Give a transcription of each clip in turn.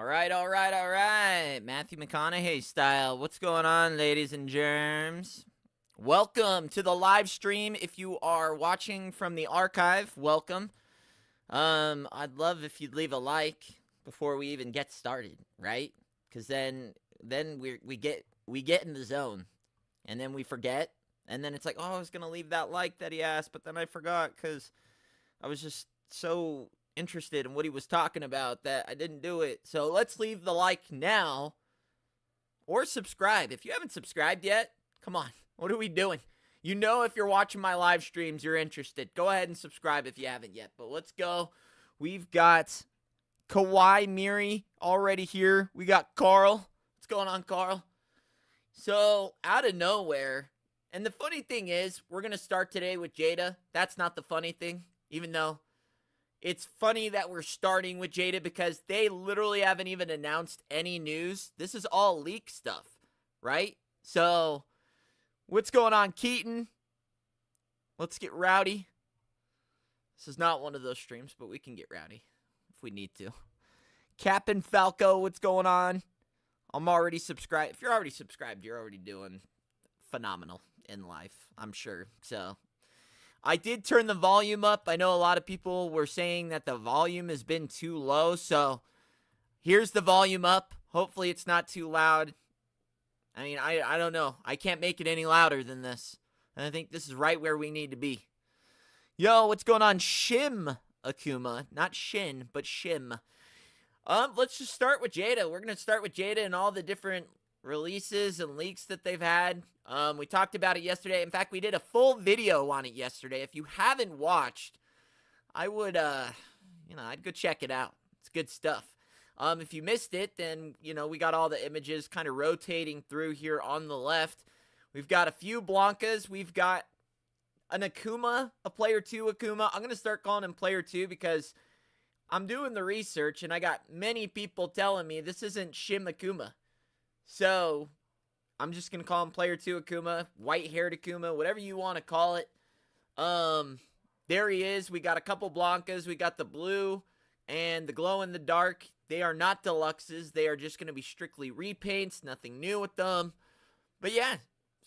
All right. Matthew McConaughey style. What's going on, ladies and germs? Welcome to the live stream. If you are watching from the archive, welcome. I'd love if you'd leave a like before we even get started, right? Because then we get in the zone, and then we forget, and then it's like, oh, I was gonna leave that like that he asked, but then I forgot because I was just so interested in what he was talking about that I didn't do it. So let's leave the like now or subscribe. If you haven't subscribed yet, come on. What are we doing? You know, if you're watching my live streams, you're interested. Go ahead and subscribe if you haven't yet. But let's go. We've got Kawhi Miri already here. We got Carl. What's going on, Carl? So, out of nowhere, and the funny thing is, we're going to start today with Jada. That's not the funny thing, even though it's funny that we're starting with Jada because they literally haven't even announced any news. This is all leak stuff, right? So, what's going on, Keaton? Let's get rowdy. This is not one of those streams, but we can get rowdy if we need to. Captain Falco, what's going on? I'm already subscribed. If you're already subscribed, you're already doing phenomenal in life, I'm sure. So, I did turn the volume up. I know a lot of people were saying that the volume has been too low. So, here's the volume up. Hopefully, it's not too loud. I mean, I don't know. I can't make it any louder than this. And I think this is right where we need to be. Yo, what's going on? Shim Akuma. Not Shin, but Shim. Let's just start with Jada. We're going to start with Jada and all the different releases and leaks that they've had. We talked about it yesterday. In fact, we did a full video on it yesterday. If you haven't watched, I would, I'd go check it out. It's good stuff. If you missed it, then, we got all the images kind of rotating through here on the left. We've got a few Blancas. We've got an Akuma, a player 2 Akuma. I'm going to start calling him player 2 because I'm doing the research and I got many people telling me this isn't Shim Akuma. So, I'm just going to call him player 2 Akuma, white-haired Akuma, whatever you want to call it. There he is. We got a couple Blancas. We got the blue and the glow-in-the-dark. They are not deluxes. They are just going to be strictly repaints. Nothing new with them. But yeah,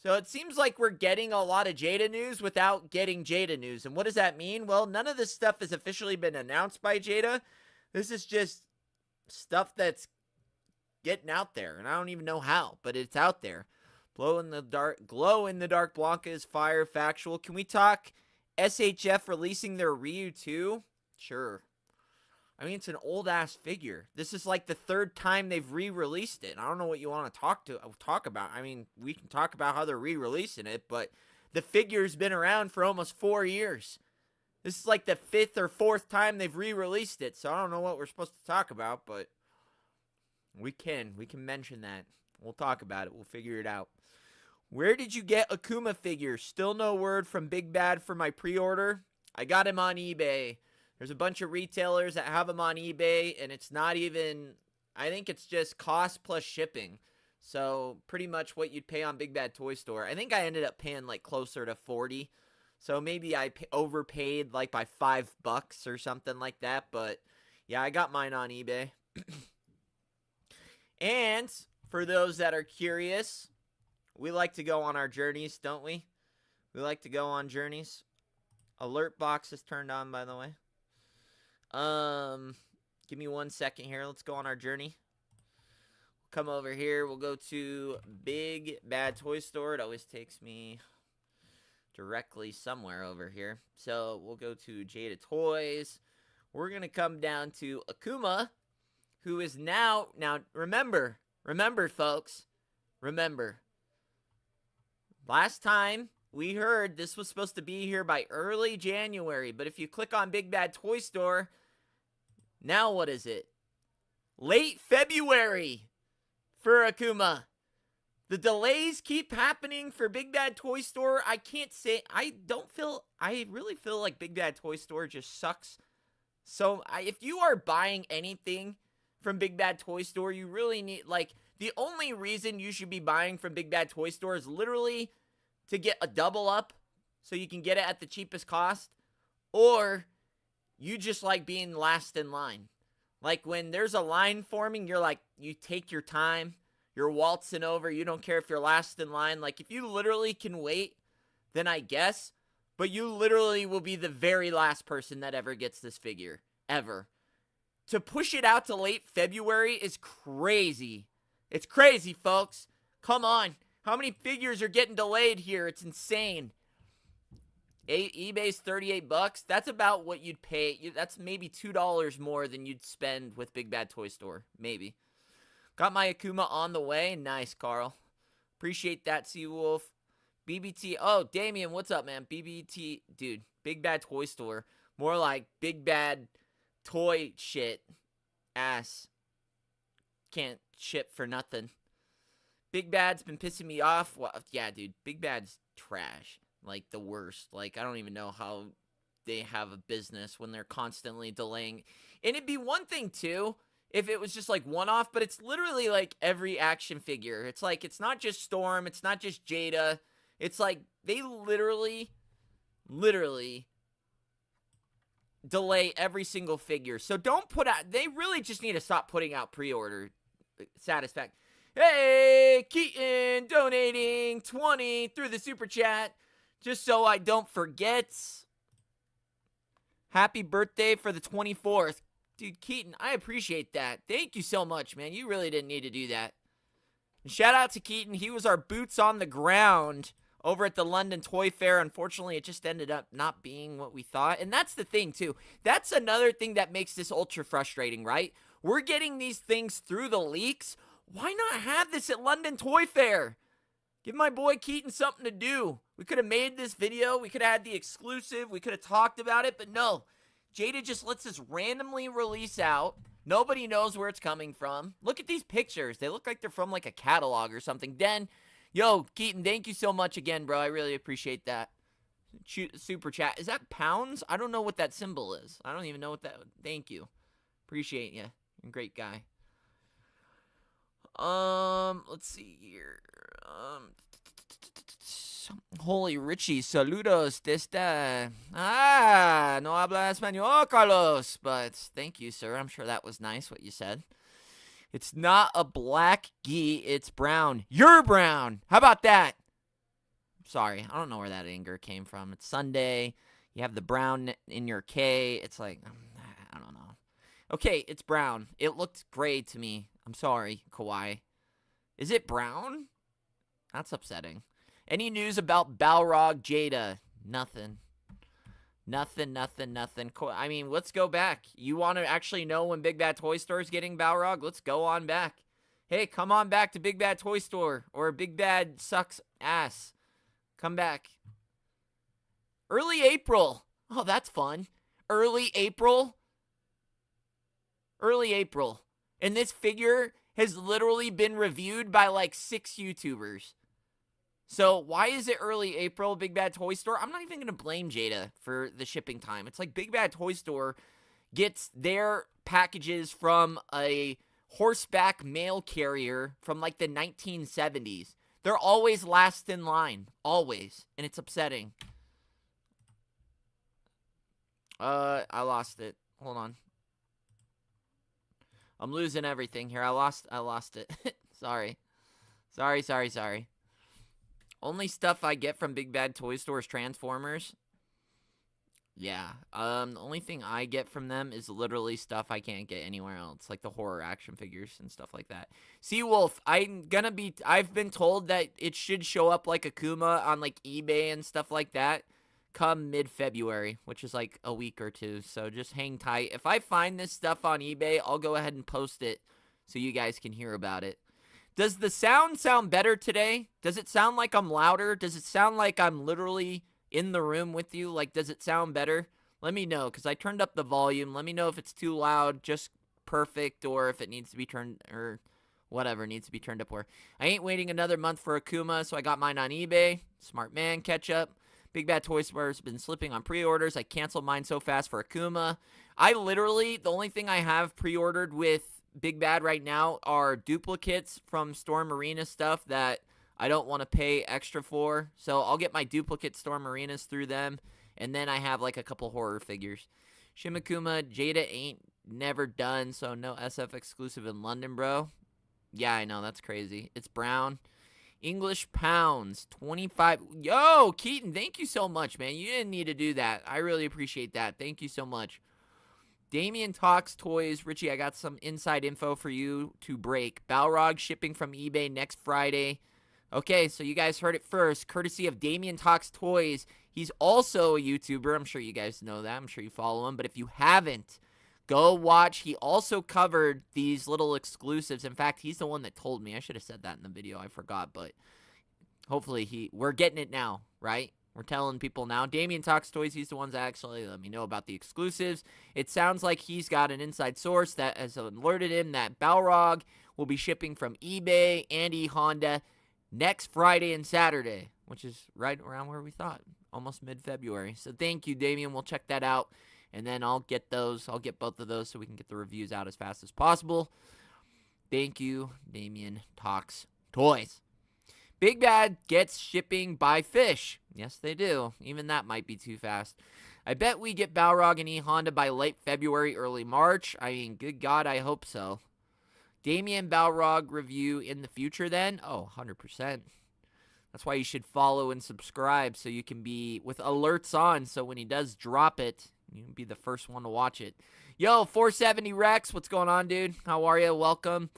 so it seems like we're getting a lot of Jada news without getting Jada news. And what does that mean? Well, none of this stuff has officially been announced by Jada. This is just stuff that's getting out there. And I don't even know how, but it's out there. Glow in the dark Blanca is fire factual. Can we talk SHF releasing their Ryu 2? Sure. I mean, it's an old-ass figure. This is like the third time they've re-released it. I don't know what you want to talk about. I mean, we can talk about how they're re-releasing it, but the figure's been around for almost 4 years. This is like the 5th or 4th time they've re-released it, so I don't know what we're supposed to talk about, but we can mention that. We'll talk about it. We'll figure it out. Where did you get Akuma figure? Still no word from Big Bad for my pre-order. I got him on eBay. There's a bunch of retailers that have them on eBay, and it's not even, I think it's just cost plus shipping. So, pretty much what you'd pay on Big Bad Toy Store. I think I ended up paying like closer to 40. So, maybe I overpaid like by $5 or something like that. But, yeah, I got mine on eBay. And, for those that are curious, we like to go on our journeys, don't we? We like to go on journeys. Alert box is turned on, by the way. Give me 1 second here. Let's go on our journey. Come over here. We'll go to Big Bad Toy Store. It always takes me directly somewhere over here. So we'll go to Jada Toys. We're going to come down to Akuma, who is now remember, folks, remember. Last time we heard this was supposed to be here by early January, but if you click on Big Bad Toy Store, now what is it? Late February for Akuma. The delays keep happening for Big Bad Toy Store. I can't say, I really feel like Big Bad Toy Store just sucks. So, if you are buying anything from Big Bad Toy Store, you really need, the only reason you should be buying from Big Bad Toy Store is literally to get a double up so you can get it at the cheapest cost, or you just like being last in line. Like when there's a line forming, you're like, you take your time, you're waltzing over, you don't care if you're last in line. Like if you literally can wait, then I guess, but you literally will be the very last person that ever gets this figure, ever. To push it out to late February is crazy. It's crazy, folks. Come on. How many figures are getting delayed here? It's insane. eBay's $38. That's about what you'd pay. That's maybe $2 more than you'd spend with Big Bad Toy Store. Maybe. Got my Akuma on the way. Nice, Carl. Appreciate that, Seawolf. BBT. Oh, Damien, what's up, man? BBT. Dude, Big Bad Toy Store. More like Big Bad Toy shit. Ass. Can't ship for nothing. Big Bad's been pissing me off. Well, yeah, dude. Big Bad's trash. Like, the worst. Like, I don't even know how they have a business when they're constantly delaying. And it'd be one thing, too, if it was just, like, one-off. But it's literally, like, every action figure. It's like, it's not just Storm. It's not just Jada. It's like, they literally delay every single figure. So don't put out, they really just need to stop putting out pre-order satisfaction. Hey, Keaton donating 20 through the super chat just so I don't forget. Happy birthday for the 24th. Dude, Keaton, I appreciate that. Thank you so much, man. You really didn't need to do that. And shout out to Keaton. He was our boots on the ground over at the London Toy Fair. Unfortunately, it just ended up not being what we thought. And that's the thing, too. That's another thing that makes this ultra frustrating, right? We're getting these things through the leaks. Why not have this at London Toy Fair? Give my boy Keaton something to do. We could have made this video. We could have had the exclusive. We could have talked about it. But no, Jada just lets this randomly release out. Nobody knows where it's coming from. Look at these pictures. They look like they're from like a catalog or something. Den, yo, Keaton, thank you so much again, bro. I really appreciate that. Super chat. Is that pounds? I don't know what that symbol is. I don't even know what that... Thank you. Appreciate you. You're a great guy. Let's see here. Holy Richie, saludos desde... no habla español, Carlos. But thank you, sir. I'm sure that was nice what you said. It's not a black gi, it's brown. You're brown. How about that? Sorry, I don't know where that anger came from. It's Sunday. You have the brown in your K. It's like, I don't know. Okay, it's brown. It looked gray to me. I'm sorry, Kawhi. Is it brown? That's upsetting. Any news about Balrog Jada? Nothing. Nothing. I mean, let's go back. You want to actually know when Big Bad Toy Store is getting Balrog? Let's go on back. Hey, come on back to Big Bad Toy Store. Or Big Bad sucks ass. Come back. Early April. Oh, that's fun. Early April. And this figure has literally been reviewed by like 6 YouTubers. So why is it early April, Big Bad Toy Store? I'm not even going to blame Jada for the shipping time. It's like Big Bad Toy Store gets their packages from a horseback mail carrier from like the 1970s. They're always last in line. Always. And it's upsetting. I lost it. Hold on. I'm losing everything here. I lost it. Sorry. Only stuff I get from Big Bad Toy Store is Transformers. Yeah. The only thing I get from them is literally stuff I can't get anywhere else, like the horror action figures and stuff like that. Seawolf, I've been told that it should show up like Akuma on like eBay and stuff like that come mid-February, which is like a week or two. So just hang tight. If I find this stuff on eBay, I'll go ahead and post it so you guys can hear about it. Does the sound better today? Does it sound like I'm louder? Does it sound like I'm literally in the room with you? Like, does it sound better? Let me know, because I turned up the volume. Let me know if it's too loud, just perfect, or if it needs to be turned, or whatever needs to be turned up where. I ain't waiting another month for Akuma, so I got mine on eBay. Smart man, catch up. Big Bad Toy Store has been slipping on pre-orders. I canceled mine so fast for Akuma. I literally, the only thing I have pre-ordered with Big Bad right now are duplicates from Storm Arena stuff that I don't want to pay extra for. So I'll get my duplicate Storm Arenas through them. And then I have like a couple horror figures. Shimakuma, Jada ain't never done, so no SF exclusive in London, bro. Yeah, I know. That's crazy. It's brown. English pounds, 25. Yo, Keaton, thank you so much, man. You didn't need to do that. I really appreciate that. Thank you so much. Damien Talks Toys. Richie, I got some inside info for you to break. Balrog shipping from eBay next Friday. Okay, so you guys heard it first, courtesy of Damien Talks Toys. He's also a YouTuber. I'm sure you guys know that. I'm sure you follow him. But if you haven't, go watch. He also covered these little exclusives. In fact, he's the one that told me. I should have said that in the video. I forgot, but hopefully we're getting it now, right? We're telling people now. Damien Talks Toys, he's the ones that actually let me know about the exclusives. It sounds like he's got an inside source that has alerted him that Balrog will be shipping from eBay and eHonda next Friday and Saturday, which is right around where we thought, almost mid-February. So thank you, Damien. We'll check that out, and then I'll get those. I'll get both of those so we can get the reviews out as fast as possible. Thank you, Damien Talks Toys. Big Bad gets shipping by fish. Yes, they do. Even that might be too fast. I bet we get Balrog and eHonda by late February, early March. I mean, good God, I hope so. Damien Balrog review in the future then? Oh, 100%. That's why you should follow and subscribe so you can be with alerts on. So when he does drop it, you can be the first one to watch it. Yo, 470 Rex, what's going on, dude? How are you? Welcome.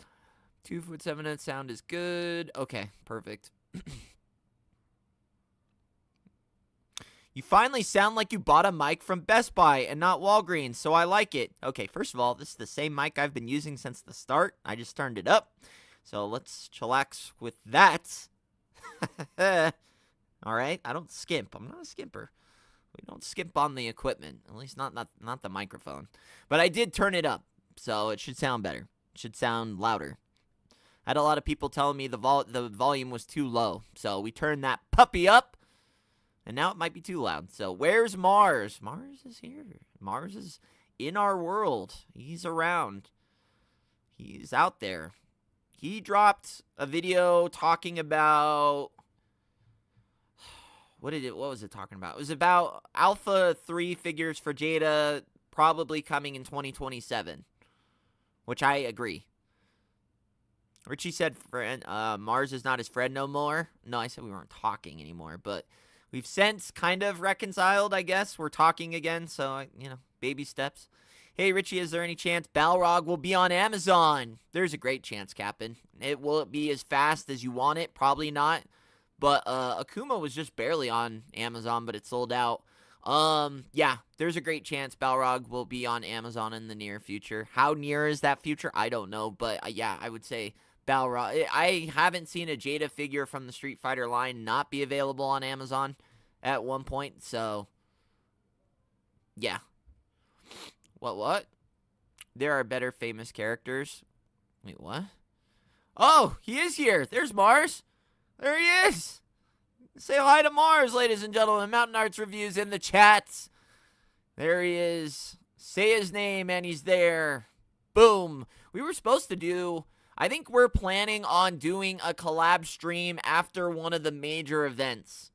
2'7" sound is good. Okay, perfect. You finally sound like you bought a mic from Best Buy and not Walgreens, so I like it. Okay, first of all, this is the same mic I've been using since the start. I just turned it up. So let's chillax with that. All right, I don't skimp. I'm not a skimper. We don't skimp on the equipment, at least not the microphone. But I did turn it up, so it should sound better. It should sound louder. I had a lot of people telling me the volume was too low, so we turned that puppy up, and now it might be too loud. So where's Mars? Mars is here. Mars is in our world. He's around. He's out there. He dropped a video talking about what was it talking about? It was about Alpha 3 figures for Jada probably coming in 2027, which I agree. Richie said Mars is not his friend no more. No, I said we weren't talking anymore, but we've since kind of reconciled, I guess. We're talking again, so, baby steps. Hey, Richie, is there any chance Balrog will be on Amazon? There's a great chance, Captain. Will it be as fast as you want it? Probably not. But Akuma was just barely on Amazon, but it sold out. Yeah, there's a great chance Balrog will be on Amazon in the near future. How near is that future? I don't know, but yeah, I would say Balrog. I haven't seen a Jada figure from the Street Fighter line not be available on Amazon at one point, so yeah. What? There are better famous characters. Wait, what? Oh, he is here. There's Mars. There he is. Say hi to Mars, ladies and gentlemen. Mountain Arts Reviews in the chats. There he is. Say his name and he's there. Boom. We were supposed to do, I think we're planning on doing a collab stream after one of the major events.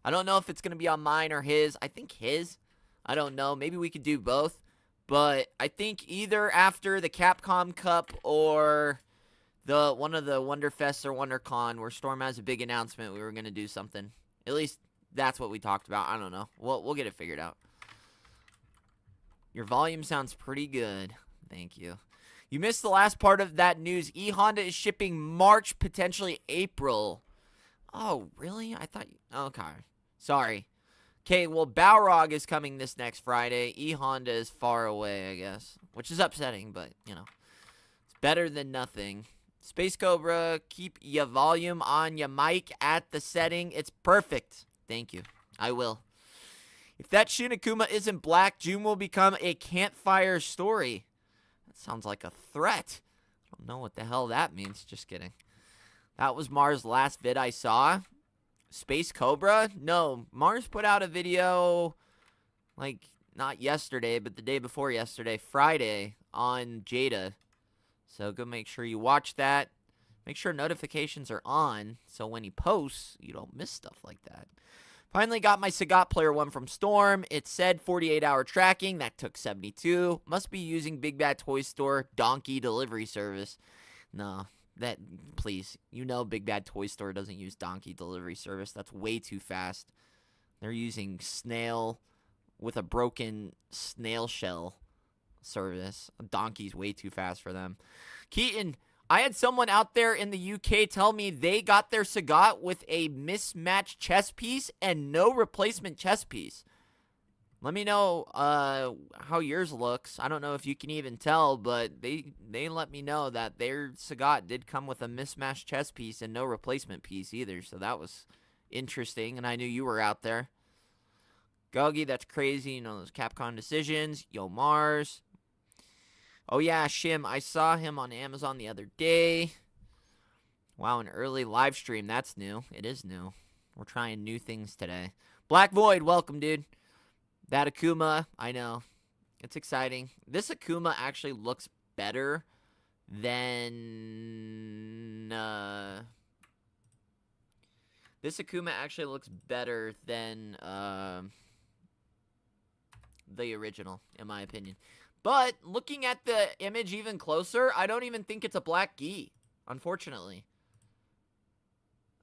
I don't know if it's going to be on mine or his. I think his. I don't know. Maybe we could do both. But I think either after the Capcom Cup or one of the Wonderfests or WonderCon where Storm has a big announcement, we were going to do something. At least that's what we talked about. I don't know. We'll get it figured out. Your volume sounds pretty good. Thank you. You missed the last part of that news. eHonda is shipping March, potentially April. Oh, really? I thought... Okay. Sorry. Okay, well, Balrog is coming this next Friday. eHonda is far away, I guess. Which is upsetting, but, it's better than nothing. Space Cobra, keep your volume on your mic at the setting. It's perfect. Thank you. I will. If that Shin Akuma isn't black, June will become a campfire story. That sounds like a threat. I don't know what the hell that means. Just kidding. That was Mars' last vid I saw. Space Cobra? No, Mars put out a video, not yesterday, but the day before yesterday, Friday, on Jada. So go make sure you watch that. Make sure notifications are on, so when he posts, you don't miss stuff like that. Finally got my Sagat Player 1 from Storm. It said 48-hour tracking. That took 72. Must be using Big Bad Toy Store donkey delivery service. No, please. You know Big Bad Toy Store doesn't use donkey delivery service. That's way too fast. They're using snail with a broken snail shell service. A donkey's way too fast for them. Keaton, I had someone out there in the UK tell me they got their Sagat with a mismatched chess piece and no replacement chess piece. Let me know how yours looks. I don't know if you can even tell, but they let me know that their Sagat did come with a mismatched chess piece and no replacement piece either. So that was interesting, and I knew you were out there. Gogi, that's crazy. You know those Capcom decisions. Yo, Mars. Oh, yeah, Shim. I saw him on Amazon the other day. Wow, an early live stream. That's new. It is new. We're trying new things today. Black Void, welcome, dude. That Akuma, I know. It's exciting. This Akuma actually looks better than... This Akuma actually looks better than the original, in my opinion. But looking at the image even closer, I don't even think it's a black gi, unfortunately.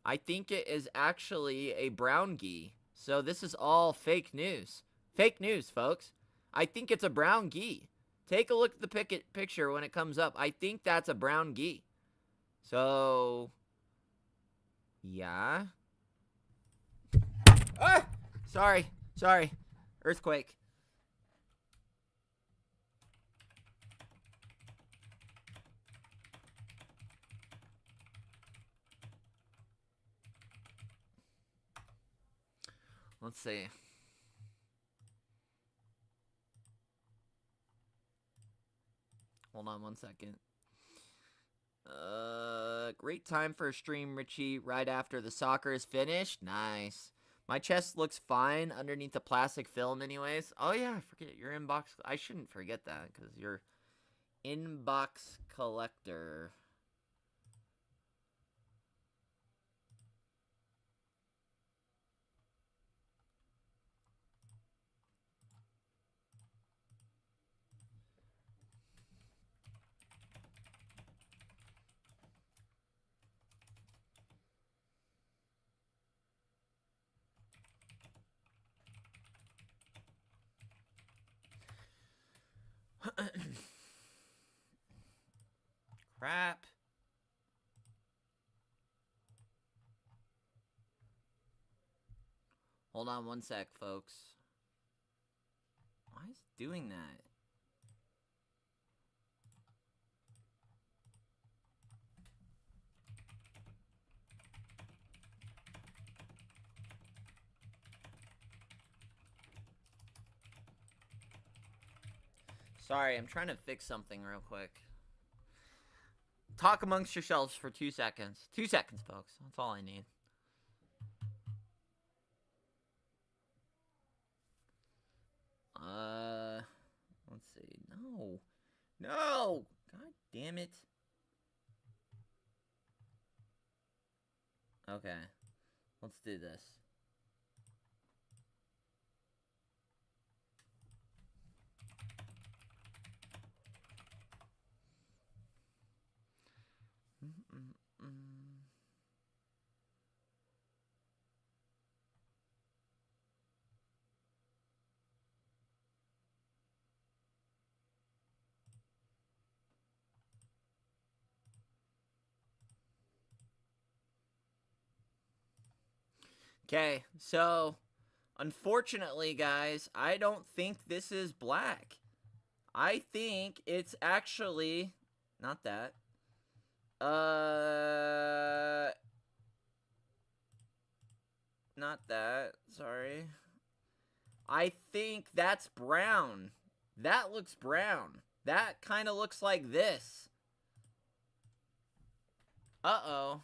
I think it is actually a brown gi. So this is all fake news. Fake news, folks. I think it's a brown gi. Take a look at the picture when it comes up. I think that's a brown gi. So, yeah. Ah! Sorry. Earthquake. Let's see. Hold on one second. Great time for a stream, Richie, right after the soccer is finished. Nice. My chest looks fine underneath the plastic film anyways. Oh, yeah, I forget your inbox. I shouldn't forget that because you're inbox collector. Crap. Hold on one sec, folks. Why is it doing that? Sorry, I'm trying to fix something real quick. Talk amongst yourselves for 2 seconds. 2 seconds, folks. That's all I need. Let's see. No! God damn it. Okay. Let's do this. Okay, so unfortunately, guys, I don't think this is black. I think it's actually not that. Not that. Sorry. I think that's brown. That looks brown. That kind of looks like this. Uh-oh.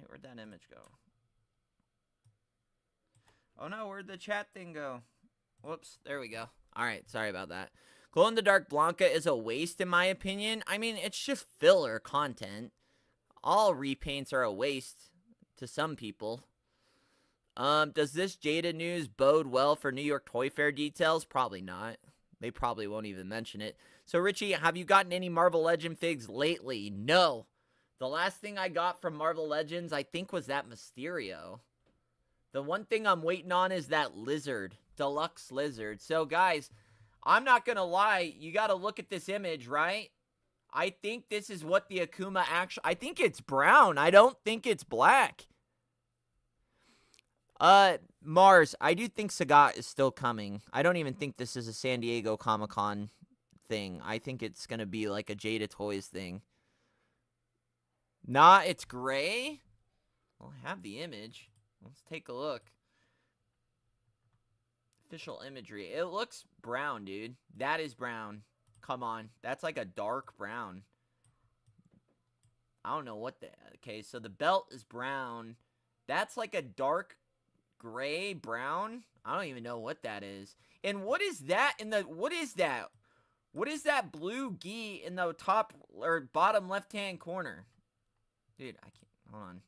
Where'd that image go? Oh no, where'd the chat thing go? Whoops, there we go. Alright, sorry about that. Glow-in-the-Dark Blanca is a waste in my opinion. I mean, it's just filler content. All repaints are a waste. to some people. Does this Jada news bode well for New York Toy Fair details? Probably not. They probably won't even mention it. So, Richie, have you gotten any Marvel Legend figs lately? No. The last thing I got from Marvel Legends, I think, was that Mysterio. The one thing I'm waiting on is that Lizard. Deluxe Lizard. So, guys, I'm not going to lie. You got to look at this image, right? I think this is what the Akuma actually... I think it's brown. I don't think it's black. Mars, I do think Sagat is still coming. I don't even think this is a San Diego Comic-Con thing. I think it's going to be like a Jada Toys thing. Nah, it's gray? Well, I have the image. Let's take a look. Official imagery. It looks brown, dude. That is brown. Come on. That's like a dark brown. I don't know what the... Okay, so the belt is brown. That's like a dark gray, brown. I don't even know what that is. And what is that in the... What is that? What is that blue gi in the top or bottom left-hand corner? Dude, I can't... Hold on.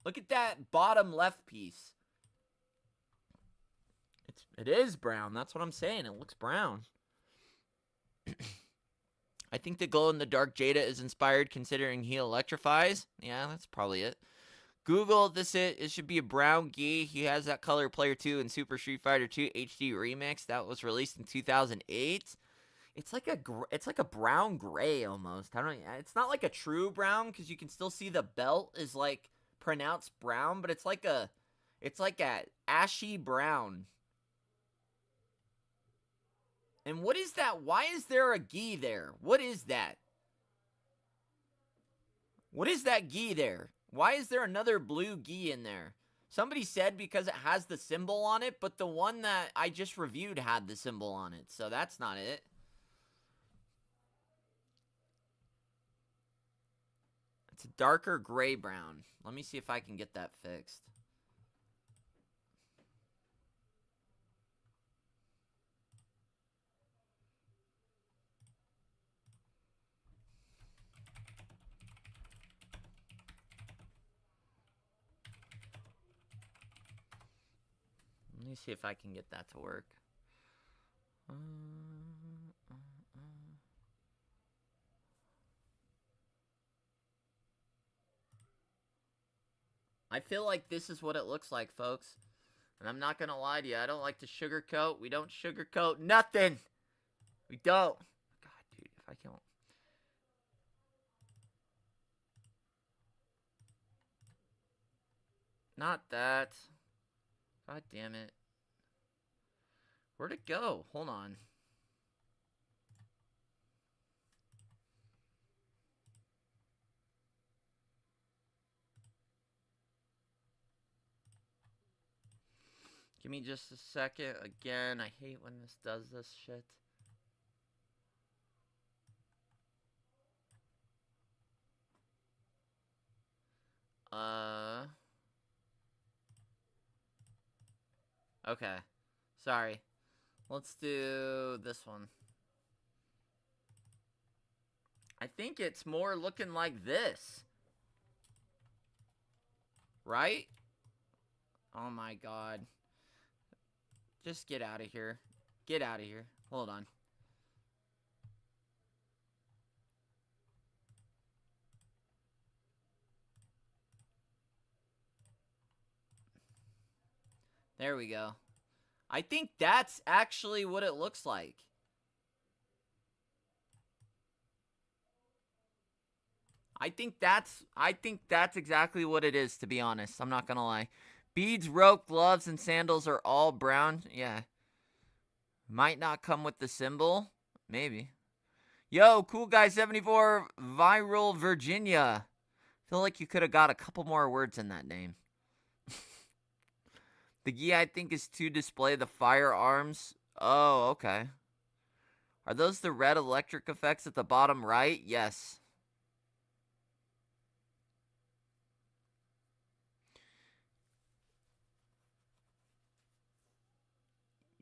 Look at that bottom left piece. It is brown. That's what I'm saying. It looks brown. I think the glow-in-the-dark Jada is inspired considering he electrifies. Yeah, that's probably it. Google this. It should be a brown gi. He has that color Player 2 in Super Street Fighter 2 HD Remix. That was released in 2008. It's like a brown gray almost. I don't. It's not like a true brown because you can still see the belt is like pronounced brown, but it's like a ashy brown. And what is that? Why is there a gi there? What is that? What is that gi there? Why is there another blue gi in there? Somebody said because it has the symbol on it, but the one that I just reviewed had the symbol on it, so that's not it. It's a darker gray brown. Let me see if I can get that fixed. Let me see if I can get that to work. I feel like this is what it looks like, folks. And I'm not going to lie to you. I don't like to sugarcoat. We don't sugarcoat nothing. We don't. God, dude, if I can't... Not that. God damn it. Where'd it go? Hold on. Give me just a second. Again, I hate when this does this shit. Okay. Sorry. Let's do this one. I think it's more looking like this. Right? Oh my god. Just get out of here. Get out of here. Hold on. There we go. I think that's actually what it looks like. I think that's exactly what it is, to be honest. I'm not gonna lie. Beads, rope, gloves, and sandals are all brown. Yeah. Might not come with the symbol. Maybe. Yo, Cool Guy 74, Viral Virginia. Feel like you could have got a couple more words in that name. The gi, I think, is to display the firearms. Oh, okay. Are those the red electric effects at the bottom right? Yes.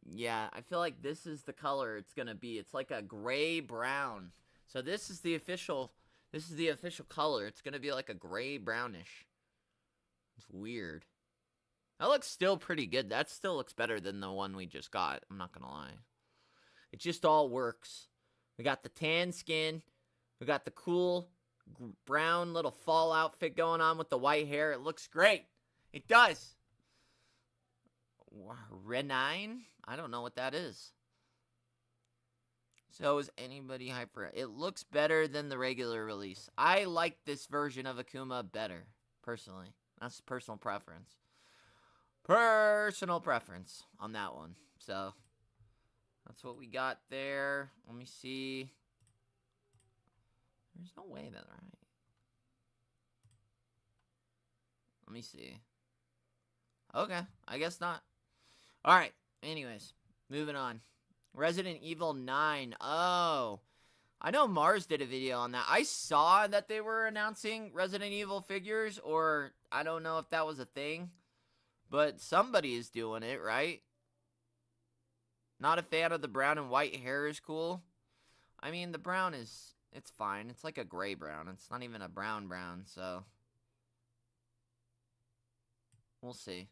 Yeah, I feel like this is the color it's gonna be. It's like a gray brown. So this is the official color. It's gonna be like a gray brownish. It's weird. That looks still pretty good. That still looks better than the one we just got. I'm not going to lie. It just all works. We got the tan skin. We got the cool brown little fall outfit going on with the white hair. It looks great. It does. Renine? I don't know what that is. So is anybody hyper? It looks better than the regular release. I like this version of Akuma better, personally. That's personal preference. Personal preference on that one. So that's what we got there. Let me see. There's no way that's right. Let me see. Okay, I guess not. All right. Anyways, moving on. Resident Evil 9. Oh, I know Mars did a video on that. I saw that they were announcing Resident Evil figures, or I don't know if that was a thing, but somebody is doing it, right? Not a fan of the brown and white hair is cool. I mean, the brown is, it's fine. It's like a gray brown. It's not even a brown, so we'll see.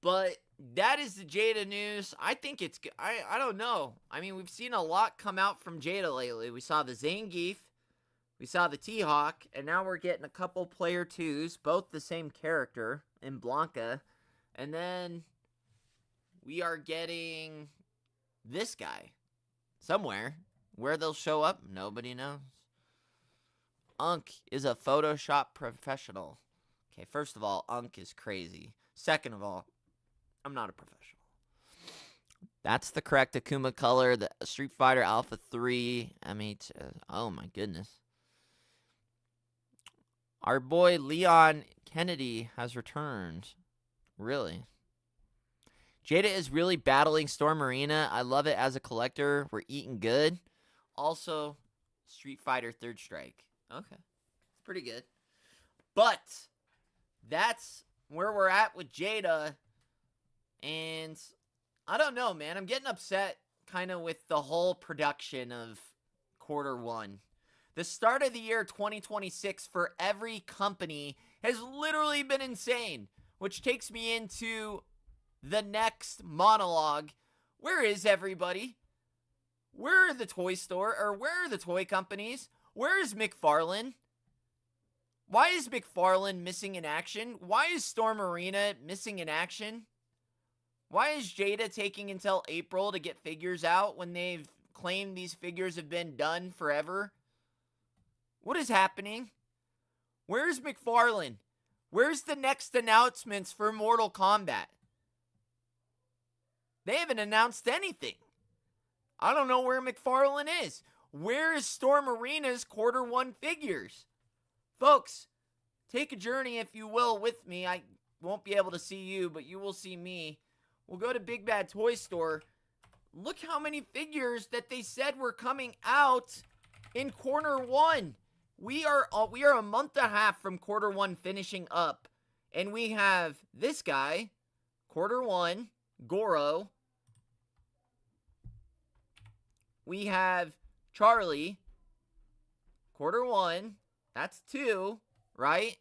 But that is the Jada news. I think it's good. I don't know. I mean, we've seen a lot come out from Jada lately. We saw the Zangief. We saw the T-Hawk. And now we're getting a couple player 2s. Both the same character in Blanca. And then we are getting this guy. Somewhere. Where they'll show up, nobody knows. Unk is a Photoshop professional. Okay, first of all, Unk is crazy. Second of all, I'm not a professional. That's the correct Akuma color. The Street Fighter Alpha 3 M8. Oh my goodness. Our boy Leon Kennedy has returned. Really? Jada is really battling Storm Arena. I love it as a collector. We're eating good. Also, Street Fighter Third Strike. Okay. It's pretty good. But that's where we're at with Jada. And I don't know, man. I'm getting upset kind of with the whole production of Q1. The start of the year 2026 for every company has literally been insane, which takes me into the next monologue. Where is everybody? Where are the toy store, or where are the toy companies? Where is McFarlane? Why is McFarlane missing in action? Why is Storm Arena missing in action? Why is Jada taking until April to get figures out when they've claimed these figures have been done forever? What is happening? Where's McFarlane? Where's the next announcements for Mortal Kombat? They haven't announced anything. I don't know where McFarlane is. Where is Storm Arena's Q1 figures? Folks, take a journey, if you will, with me. I won't be able to see you, but you will see me. We'll go to Big Bad Toy Store. Look how many figures that they said were coming out in Q1. We are a month and a half from Q1 finishing up. And we have this guy, Q1, Goro. We have Charlie, Q1. That's 2, right?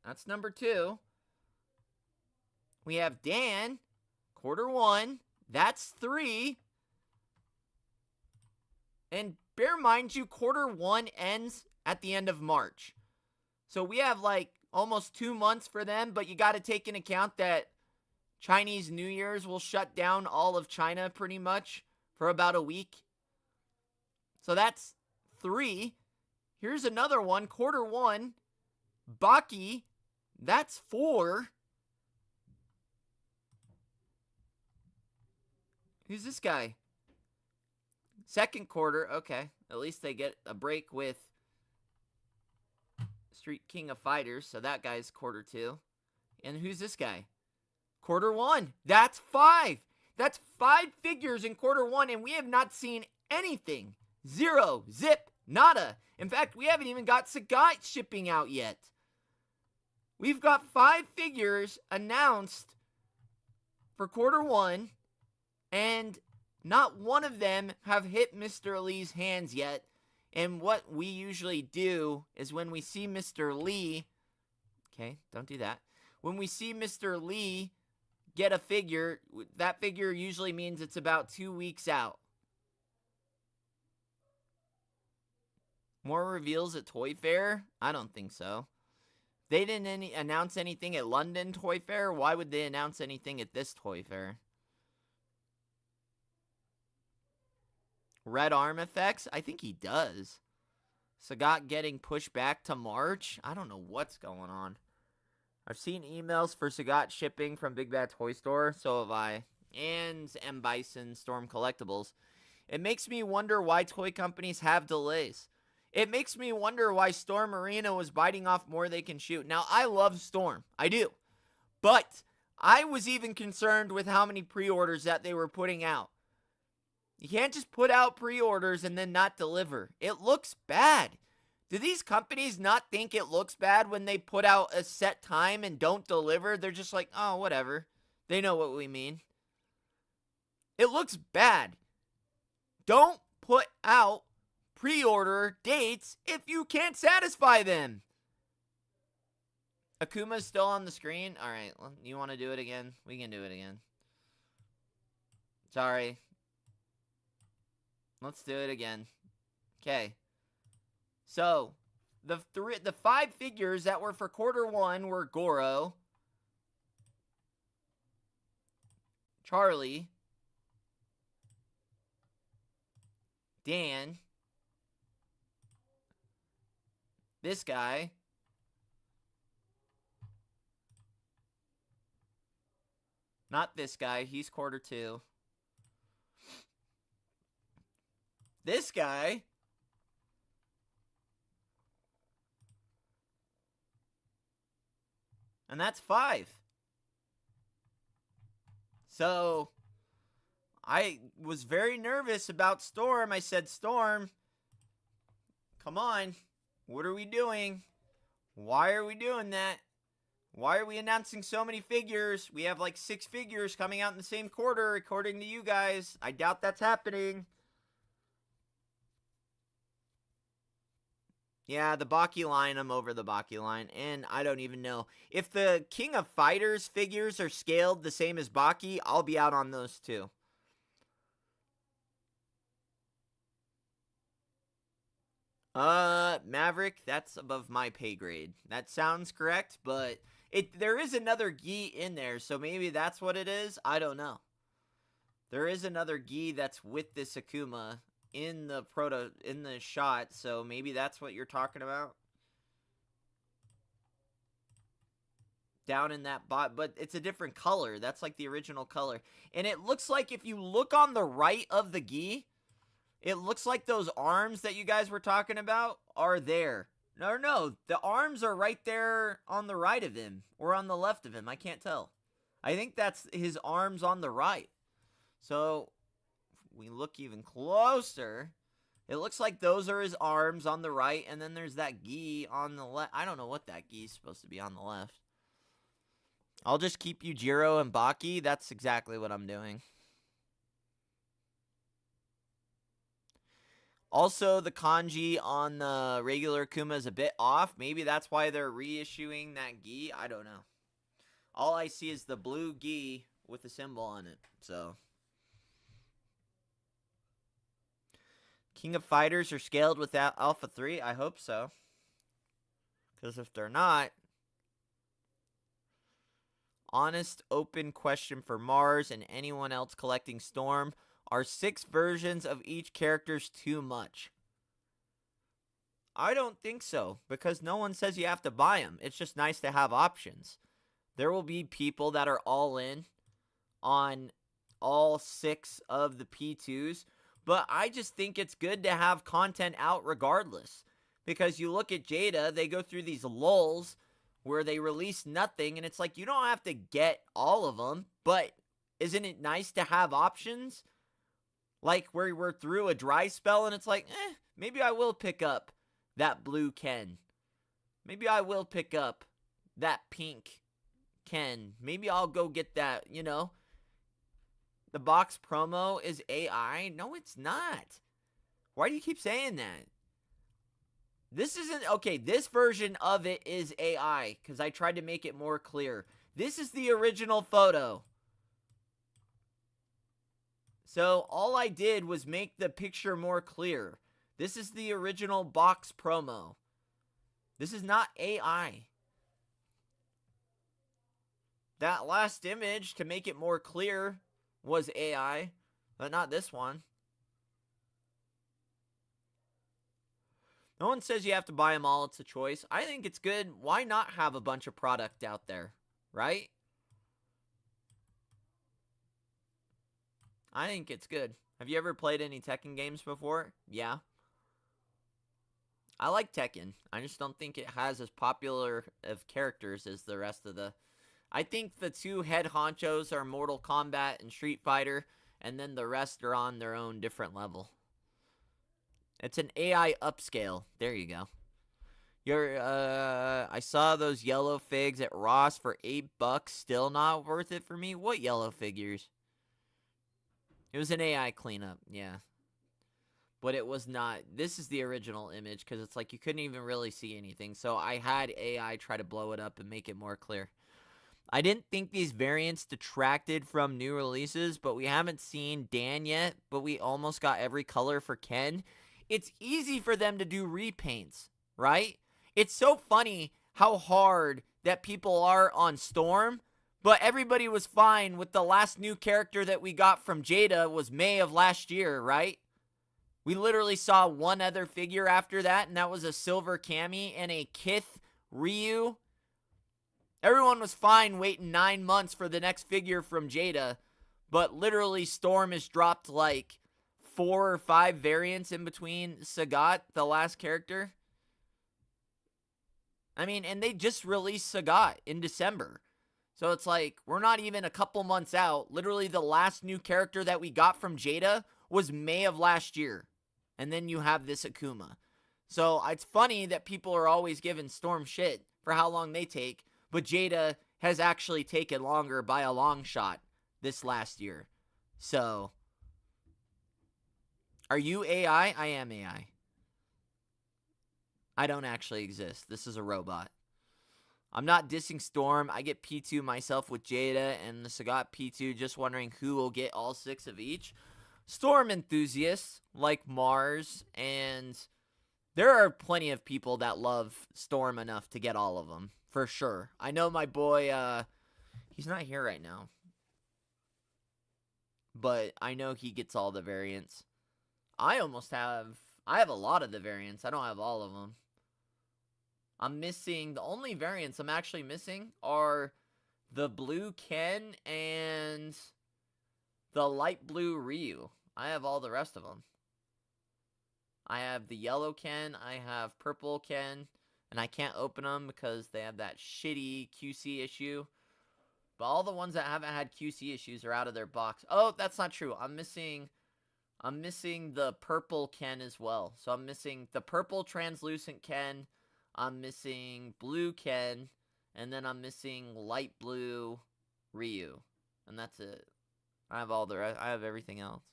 That's number 2. We have Dan, Q1. That's 3. And bear mind you, Q1 ends at the end of March. So we have like almost 2 months for them, but you got to take into account that Chinese New Year's will shut down all of China pretty much for about a week. So that's 3. Here's another one, Q1. Baki, that's 4. Who's this guy? Second quarter, okay. At least they get a break with Street King of Fighters, so that guy's Q2. And who's this guy? Q1. That's 5. That's 5 figures in Q1, and we have not seen anything. 0. Zip. Nada. In fact, we haven't even got Sagat shipping out yet. We've got 5 figures announced for Q1, and not one of them have hit Mr. Lee's hands yet. And what we usually do is when we see Mr. Lee, okay, don't do that. when we see Mr. Lee get a figure, that figure usually means it's about 2 weeks out. More reveals at Toy Fair? I don't think so. They didn't announce anything at London Toy Fair. Why would they announce anything at this Toy Fair? Red arm effects? I think he does. Sagat getting pushed back to March? I don't know what's going on. I've seen emails for Sagat shipping from Big Bad Toy Store. So have I. And M. Bison Storm Collectibles. It makes me wonder why toy companies have delays. It makes me wonder why Storm Arena was biting off more they can shoot. Now, I love Storm. I do. But I was even concerned with how many pre-orders that they were putting out. You can't just put out pre-orders and then not deliver. It looks bad. Do these companies not think it looks bad when they put out a set time and don't deliver? They're just like, oh, whatever. They know what we mean. It looks bad. Don't put out pre-order dates if you can't satisfy them. Akuma's still on the screen? Alright, well, you want to do it again? We can do it again. Sorry. Let's do it again. Okay. So, the 5 figures that were for quarter 1 were Goro, Charlie, Dan, this guy, not this guy, he's quarter 2. This guy, and that's 5. So, I was very nervous about Storm. I said, Storm, come on. What are we doing? Why are we doing that? Why are we announcing so many figures? We have like 6 figures coming out in the same quarter, according to you guys. I doubt that's happening. Yeah, the Baki line, I'm over the Baki line, and I don't even know. If the King of Fighters figures are scaled the same as Baki, I'll be out on those too. Maverick, that's above my pay grade. That sounds correct, but there is another gi in there, so maybe that's what it is. I don't know. There is another gi that's with this Akuma in the shot, so maybe that's what you're talking about. Down in that bot, but it's a different color. That's like the original color. And it looks like if you look on the right of the gi, it looks like those arms that you guys were talking about are there. No, the arms are right there on the right of him, or on the left of him. I can't tell. I think that's his arms on the right. So, we look even closer, it looks like those are his arms on the right, and then there's that gi on the left. I don't know what that gi is supposed to be on the left. I'll just keep you Jiro and Baki. That's exactly what I'm doing. Also, the kanji on the regular Akuma is a bit off. Maybe that's why they're reissuing that gi. I don't know. All I see is the blue gi with a symbol on it, so... King of Fighters are scaled with that Alpha 3? I hope so. Because if they're not... Honest, open question for Mars and anyone else collecting Storm. Are 6 versions of each characters too much? I don't think so. Because no one says you have to buy them. It's just nice to have options. There will be people that are all in on all 6 of the P2s. But I just think it's good to have content out regardless. Because you look at Jada, they go through these lulls where they release nothing. And it's like, you don't have to get all of them. But isn't it nice to have options? Like where we're through a dry spell and it's like, maybe I will pick up that blue Ken. Maybe I will pick up that pink Ken. Maybe I'll go get that, you know. The box promo is AI? No, it's not. Why do you keep saying that? This isn't... Okay, this version of it is AI, because I tried to make it more clear. This is the original photo. So all I did was make the picture more clear. This is the original box promo. This is not AI. That last image, to make it more clear, was AI, but not this one. No one says you have to buy them all. It's a choice. I think it's good. Why not have a bunch of product out there, right? I think it's good. Have you ever played any Tekken games before? Yeah. I like Tekken. I just don't think it has as popular of characters as the rest of the... I think the two head honchos are Mortal Kombat and Street Fighter, and then the rest are on their own different level. It's an AI upscale. There you go. I saw those yellow figs at Ross for $8. Still not worth it for me. What yellow figures? It was an AI cleanup, yeah. But it was not. This is the original image because it's like you couldn't even really see anything. So I had AI try to blow it up and make it more clear. I didn't think these variants detracted from new releases, but we haven't seen Dan yet, but we almost got every color for Ken. It's easy for them to do repaints, right? It's so funny how hard that people are on Storm, but everybody was fine with the last new character that we got from Jada was May of last year, right? We literally saw one other figure after that, and that was a silver Cammy and a Kith Ryu. Everyone was fine waiting 9 months for the next figure from Jada, but literally Storm has dropped like 4 or 5 variants in between Sagat, the last character. I mean, and they just released Sagat in December. So it's like, we're not even a couple months out. Literally the last new character that we got from Jada was May of last year. And then you have this Akuma. So it's funny that people are always giving Storm shit for how long they take. But Jada has actually taken longer by a long shot this last year. So, are you AI? I am AI. I don't actually exist. This is a robot. I'm not dissing Storm. I get P2 myself with Jada and the Sagat P2. Just wondering who will get all 6 of each. Storm enthusiasts like Mars, and there are plenty of people that love Storm enough to get all of them. For sure. I know my boy, he's not here right now. But I know he gets all the variants. I have a lot of the variants. I don't have all of them. I'm missing, the only variants I'm actually missing are the blue Ken and the light blue Ryu. I have all the rest of them. I have the yellow Ken, I have purple Ken, and I can't open them because they have that shitty QC issue. But all the ones that haven't had QC issues are out of their box. Oh, that's not true. I'm missing the purple Ken as well. So I'm missing the purple translucent Ken. I'm missing blue Ken. And then I'm missing light blue Ryu. And that's it. I have everything else.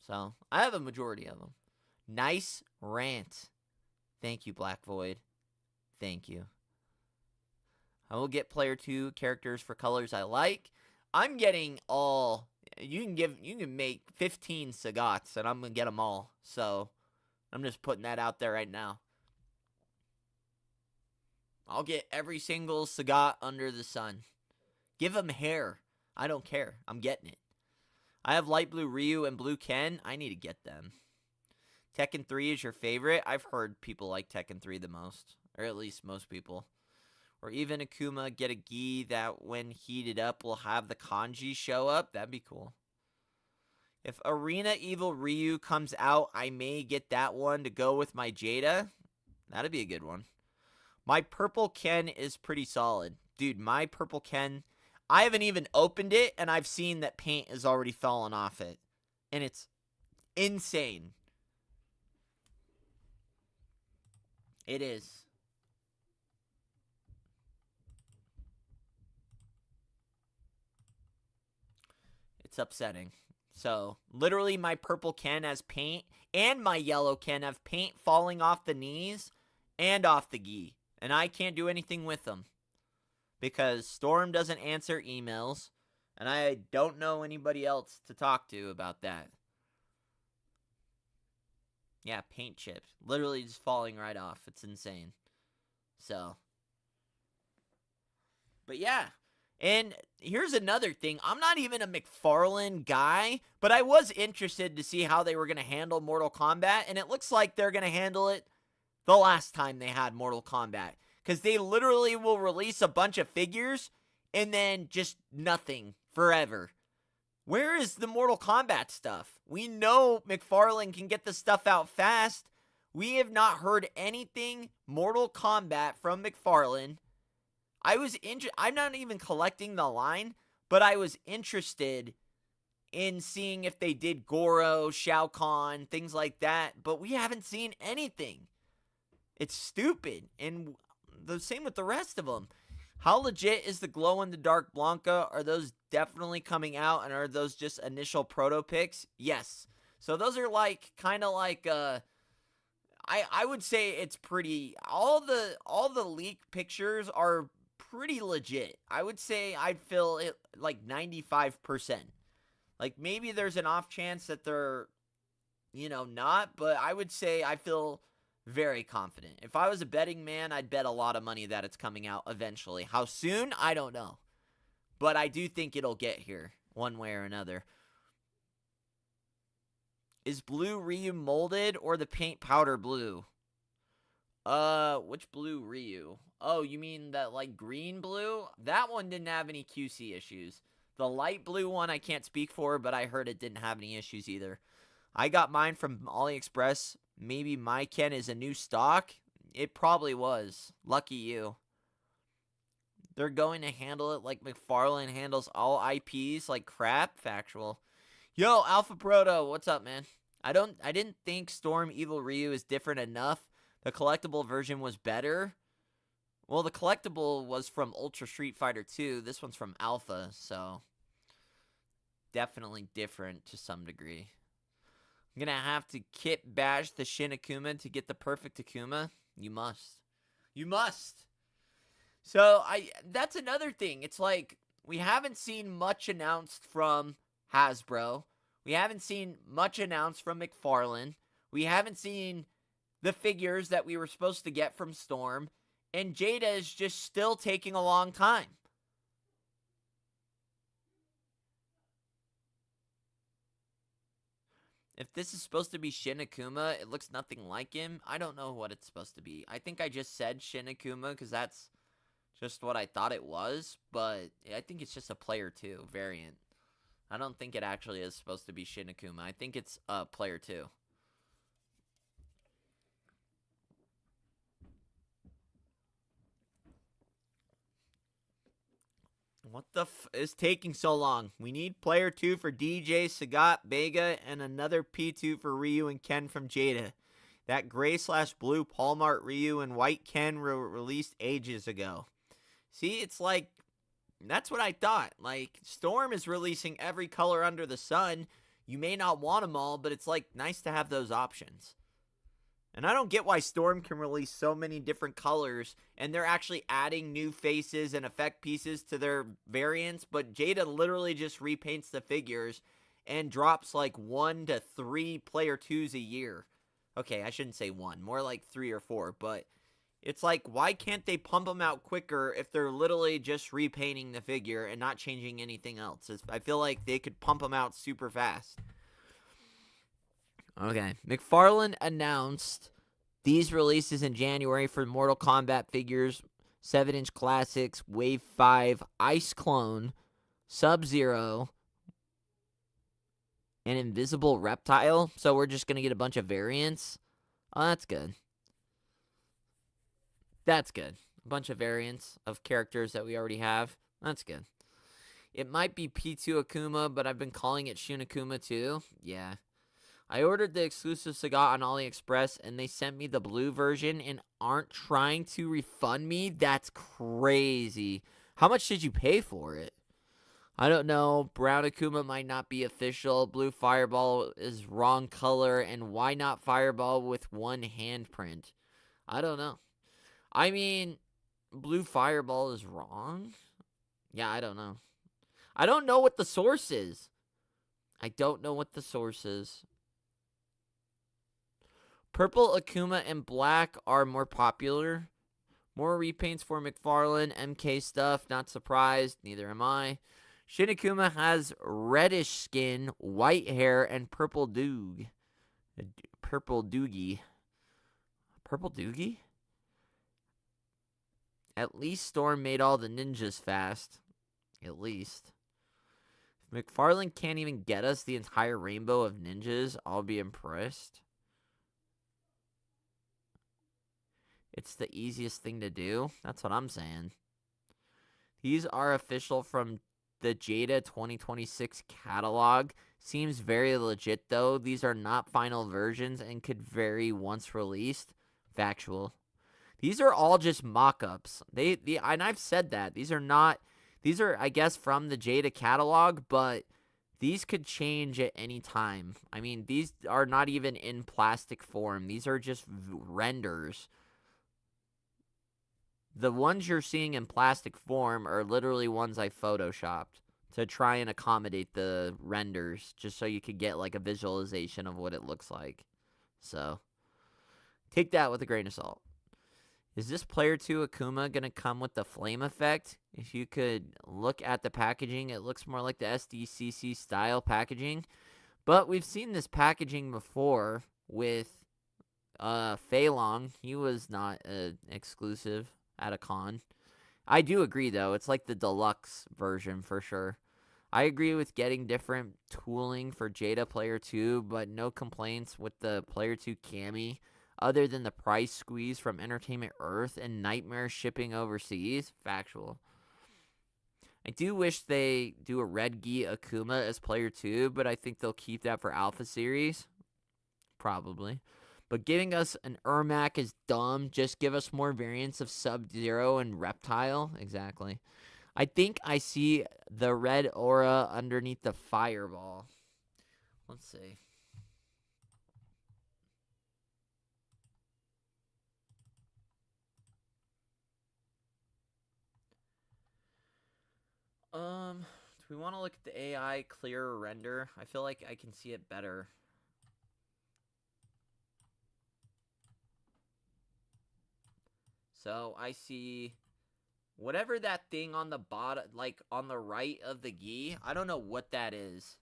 So, I have a majority of them. Nice rant. Thank you, Black Void. Thank you. I will get player 2 characters for colors I like. I'm getting all... You can make 15 Sagats, and I'm going to get them all. So, I'm just putting that out there right now. I'll get every single Sagat under the sun. Give them hair. I don't care. I'm getting it. I have light blue Ryu and blue Ken. I need to get them. Tekken 3 is your favorite? I've heard people like Tekken 3 the most. Or at least most people. Or even Akuma get a gi that when heated up will have the kanji show up. That'd be cool. If Arena Evil Ryu comes out, I may get that one to go with my Jada. That'd be a good one. My purple Ken is pretty solid. Dude, my purple Ken, I haven't even opened it, and I've seen that paint has already fallen off it. And it's insane. It is. It's upsetting. So, literally my purple Ken has paint, and my yellow Ken have paint falling off the knees and off the gi. And I can't do anything with them. because Storm doesn't answer emails, and I don't know anybody else to talk to about that. Yeah, paint chips. Literally just falling right off. It's insane. So. But yeah. And here's another thing. I'm not even a McFarlane guy, but I was interested to see how they were going to handle Mortal Kombat, and it looks like they're going to handle it the last time they had Mortal Kombat. Because they literally will release a bunch of figures and then just nothing forever. Where is the Mortal Kombat stuff? We know McFarlane can get the stuff out fast. We have not heard anything Mortal Kombat from McFarlane. I'm not even collecting the line, but I was interested in seeing if they did Goro, Shao Kahn, things like that. But we haven't seen anything. It's stupid. And the same with the rest of them. How legit is the glow-in-the-dark Blanca? Are those definitely coming out, and are those just initial proto pics? Yes. So those are kind of like I would say it's pretty. All the leaked pictures are pretty legit. I would say I'd feel it like 95%. Like maybe there's an off chance that they're, not, but I would say I feel very confident. If I was a betting man, I'd bet a lot of money that it's coming out eventually. How soon? I don't know. But I do think it'll get here one way or another. Is blue Ryu molded or the paint powder blue? Which blue Ryu? Oh, you mean that green blue? That one didn't have any QC issues. The light blue one I can't speak for, but I heard it didn't have any issues either. I got mine from AliExpress. Maybe my Ken is a new stock. It probably was. Lucky you. They're going to handle it like McFarlane handles all IPs like crap. Factual. Yo, Alpha Proto, what's up, man? I didn't think Storm Evil Ryu is different enough. The collectible version was better. Well, the collectible was from Ultra Street Fighter 2. This one's from Alpha, so definitely different to some degree. I'm going to have to kit bash the Shin Akuma to get the perfect Akuma. You must. You must. So, that's another thing. It's like, we haven't seen much announced from Hasbro. We haven't seen much announced from McFarlane. We haven't seen the figures that we were supposed to get from Storm. And Jada is just still taking a long time. If this is supposed to be Shin Akuma, it looks nothing like him. I don't know what it's supposed to be. I think I just said Shin Akuma because that's just what I thought it was. But I think it's just a Player 2 variant. I don't think it actually is supposed to be Shin Akuma. I think it's Player 2. What the is taking so long? We need Player 2 for DJ, Sagat, Vega, and another P2 for Ryu and Ken from Jada. That gray/blue Palmart Ryu and white Ken were released ages ago. See, it's like, that's what I thought. Like, Storm is releasing every color under the sun. You may not want them all, but it's like nice to have those options. And I don't get why Storm can release so many different colors, and they're actually adding new faces and effect pieces to their variants, but Jada literally just repaints the figures and drops like 1 to 3 Player 2s a year. Okay, I shouldn't say 1, more like 3 or 4, but it's like, why can't they pump them out quicker if they're literally just repainting the figure and not changing anything else? I feel like they could pump them out super fast. Okay, McFarlane announced these releases in January for Mortal Kombat figures, 7-inch classics, Wave 5, Ice Clone, Sub-Zero, and Invisible Reptile. So we're just going to get a bunch of variants. Oh, that's good. That's good. A bunch of variants of characters that we already have. That's good. It might be P2 Akuma, but I've been calling it Shun Akuma too. Yeah. I ordered the exclusive Sagat on AliExpress, and they sent me the blue version and aren't trying to refund me? That's crazy. How much did you pay for it? I don't know. Brown Akuma might not be official. Blue Fireball is wrong color, and why not Fireball with one handprint? I don't know. I mean, Blue Fireball is wrong? Yeah, I don't know. I don't know what the source is. I don't know what the source is. Purple, Akuma, and Black are more popular. More repaints for McFarlane. MK stuff, not surprised. Neither am I. Shin Akuma has reddish skin, white hair, and purple doog. Purple doogie. Purple doogie? At least Storm made all the ninjas fast. At least. If McFarlane can't even get us the entire rainbow of ninjas, I'll be impressed. It's the easiest thing to do. That's what I'm saying. These are official from the Jada 2026 catalog. Seems very legit, though. These are not final versions and could vary once released. Factual. These are all just mock-ups. And I've said that. These are, I guess, from the Jada catalog, but these could change at any time. I mean, these are not even in plastic form. These are just renders. The ones you're seeing in plastic form are literally ones I photoshopped to try and accommodate the renders, just so you could get like a visualization of what it looks like. So, take that with a grain of salt. Is this Player 2 Akuma going to come with the flame effect? If you could look at the packaging, it looks more like the SDCC style packaging. But we've seen this packaging before with Fei Long. He was not exclusive at a con. I do agree, though. It's like the deluxe version for sure. I agree with getting different tooling for Jada Player 2, but no complaints with the Player 2 Cami, other than the price squeeze from Entertainment Earth and nightmare shipping overseas. Factual. I do wish they do a Red Gi Akuma as Player 2, but I think they'll keep that for Alpha Series. Probably. But giving us an Ermac is dumb. Just give us more variants of Sub-Zero and Reptile. Exactly. I think I see the red aura underneath the fireball. Let's see. Do we want to look at the AI clearer render? I feel like I can see it better. So I see whatever that thing on the bottom, like on the right of the gi. I don't know what that is.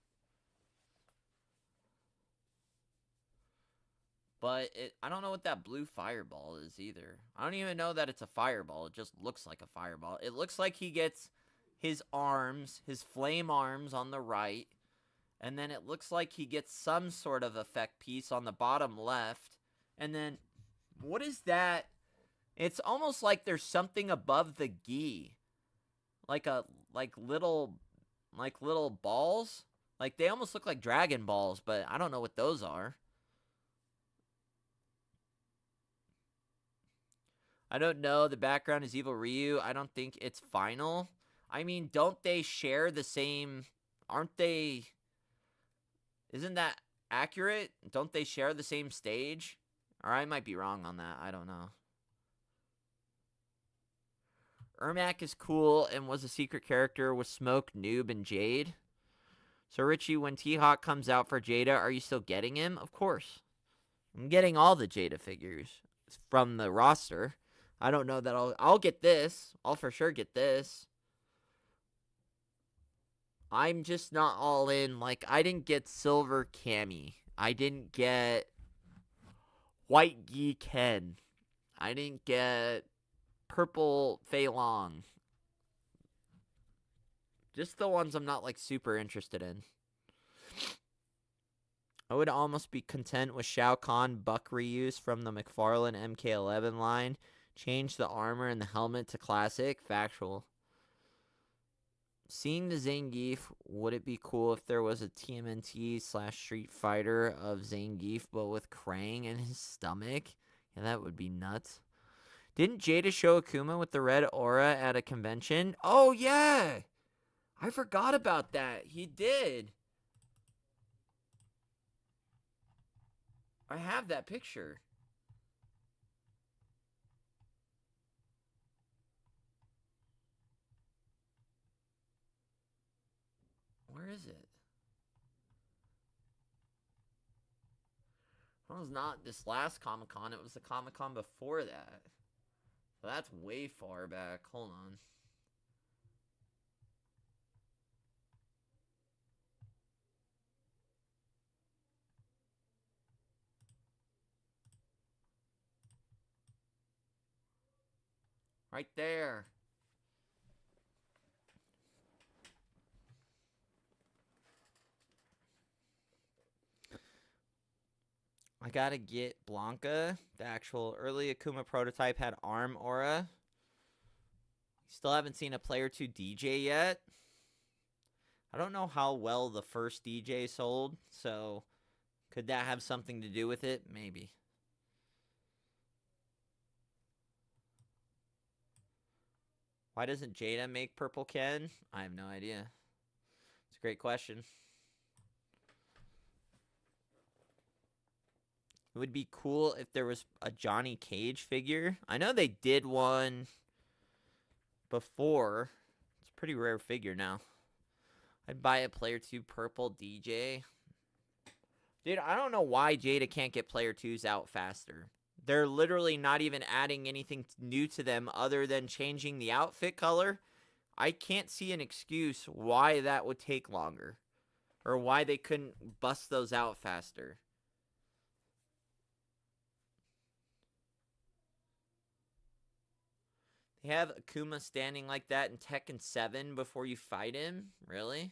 But I don't know what that blue fireball is either. I don't even know that it's a fireball. It just looks like a fireball. It looks like he gets his arms, his flame arms on the right. And then it looks like he gets some sort of effect piece on the bottom left. And then, what is that? It's almost like there's something above the gi. Like little balls. Like they almost look like Dragon Balls, but I don't know what those are. I don't know. The background is Evil Ryu. I don't think it's final. I mean, don't they share the same... Aren't they... Isn't that accurate? Don't they share the same stage? Or I might be wrong on that. I don't know. Ermac is cool and was a secret character with Smoke, Noob, and Jade. So, Richie, when T-Hawk comes out for Jada, are you still getting him? Of course. I'm getting all the Jada figures from the roster. I don't know that I'll get this. I'll for sure get this. I'm just not all in. Like, I didn't get Silver Cammy. I didn't get White Gi Ken. I didn't get Purple Fei Long. Just the ones I'm not, like, super interested in. I would almost be content with Shao Kahn Buck reuse from the McFarlane MK11 line. Change the armor and the helmet to classic. Factual. Seeing the Zangief, would it be cool if there was a TMNT/Street Fighter of Zangief, but with Krang in his stomach? Yeah, that would be nuts. Didn't Jada show Akuma with the red aura at a convention? Oh, yeah! I forgot about that. He did. I have that picture. Where is it? It was not this last Comic-Con. It was the Comic-Con before that. So that's way far back. Hold on. Right there. I gotta get Blanca. The actual early Akuma prototype had arm aura. Still haven't seen a player 2 DJ yet. I don't know how well the first DJ sold, so could that have something to do with it? Maybe. Why doesn't Jada make Purple Ken? I have no idea. It's a great question. It would be cool if there was a Johnny Cage figure. I know they did one before. It's a pretty rare figure now. I'd buy a player 2 purple DJ. Dude, I don't know why Jada can't get player 2s out faster. They're literally not even adding anything new to them other than changing the outfit color. I can't see an excuse why that would take longer. Or why they couldn't bust those out faster. They have Akuma standing like that in Tekken 7 before you fight him? Really?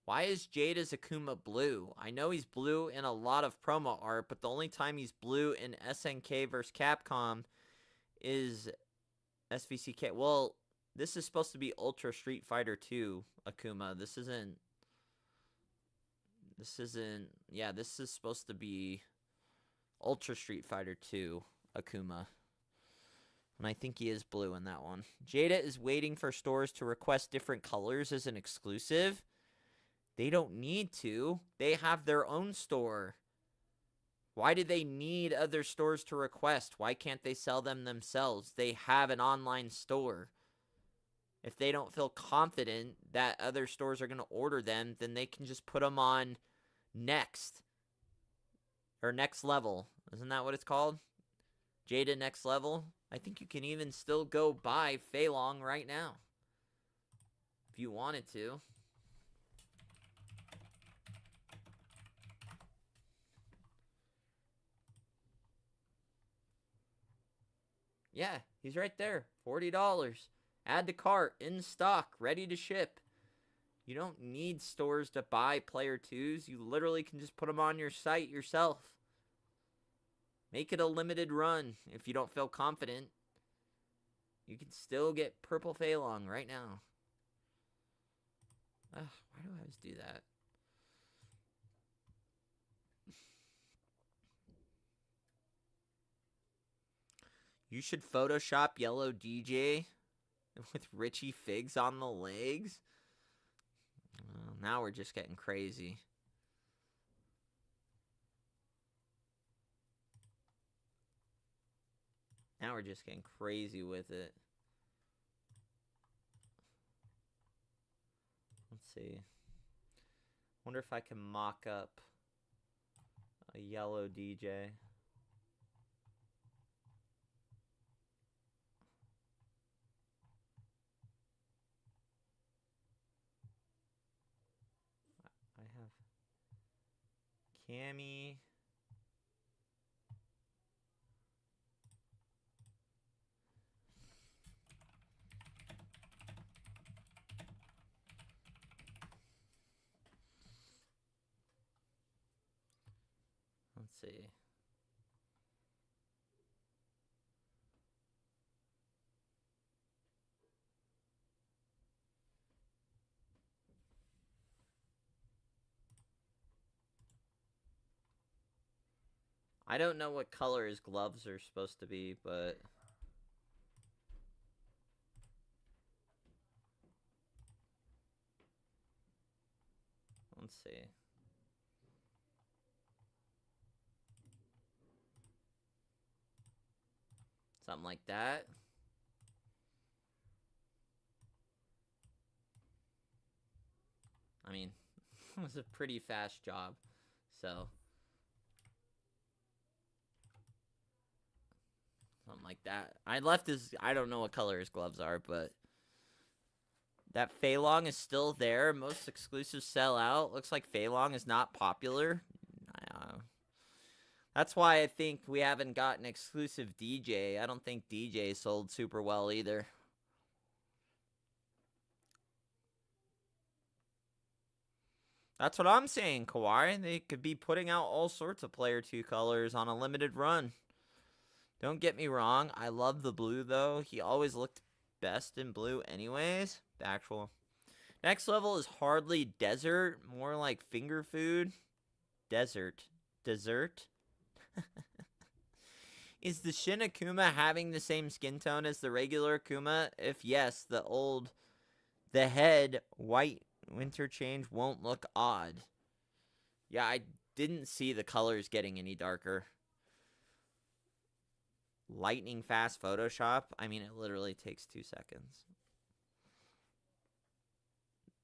Why is Jada's Akuma blue? I know he's blue in a lot of promo art, but the only time he's blue in SNK vs. Capcom is SVCK. Well, this is supposed to be Ultra Street Fighter 2 Akuma. This isn't... Yeah, this is supposed to be Ultra Street Fighter 2 Akuma. And I think he is blue in that one. Jada is waiting for stores to request different colors as an exclusive. They don't need to. They have their own store. Why do they need other stores to request? Why can't they sell them themselves? They have an online store. If they don't feel confident that other stores are going to order them, then they can just put them on Next. Or Next Level. Isn't that what it's called? Jada Next Level? I think you can even still go buy Fei Long right now. If you wanted to. Yeah, he's right there. $40. Add to cart. In stock. Ready to ship. You don't need stores to buy player 2s. You literally can just put them on your site yourself. Make it a limited run if you don't feel confident. You can still get Purple Fei Long right now. Ugh, why do I always do that? You should Photoshop yellow DJ with Richie Figs on the legs. Well, now we're just getting crazy. Now we're just getting crazy with it. Let's see. Wonder if I can mock up a yellow DJ. I have Cammy. Let's see. I don't know what color his gloves are supposed to be, but... Let's see. Something like that. I mean, it was a pretty fast job. So, something like that. I don't know what color his gloves are, but that Fei Long is still there. Most exclusives sell out. Looks like Fei Long is not popular. That's why I think we haven't got an exclusive DJ. I don't think DJ sold super well either. That's what I'm saying, Kawhi. They could be putting out all sorts of Player 2 colors on a limited run. Don't get me wrong. I love the blue, though. He always looked best in blue anyways. The actual next level is hardly desert. More like finger food. Desert. Dessert? Is the Shin Akuma having the same skin tone as the regular Akuma? If yes, the head white interchange won't look odd. Yeah, I didn't see the colors getting any darker. Lightning fast Photoshop? I mean, it literally takes 2 seconds.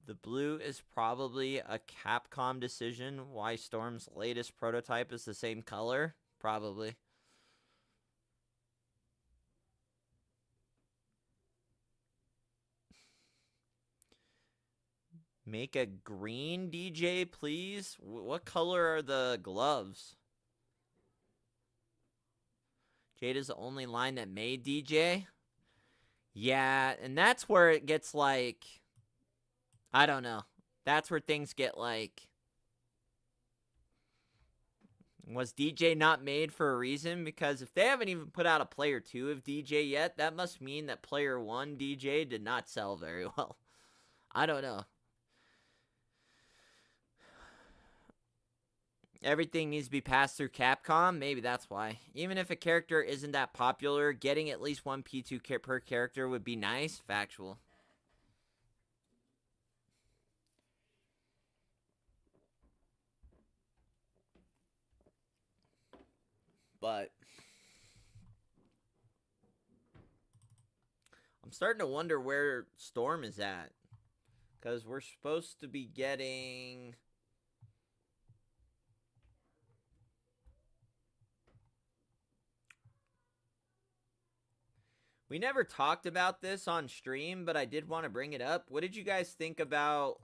The blue is probably a Capcom decision. Why Storm's latest prototype is the same color? Probably. Make a green DJ, please. What color are the gloves? Jada's the only line that made DJ. Yeah, and that's where it gets like, I don't know. That's where things get like, was DJ not made for a reason? Because if they haven't even put out a Player 2 of DJ yet, that must mean that Player 1 DJ did not sell very well. I don't know. Everything needs to be passed through Capcom. Maybe that's why. Even if a character isn't that popular, getting at least one P2 per character would be nice. Factual. But I'm starting to wonder where Storm is at. Because we're supposed to be getting... We never talked about this on stream, but I did want to bring it up. What did you guys think about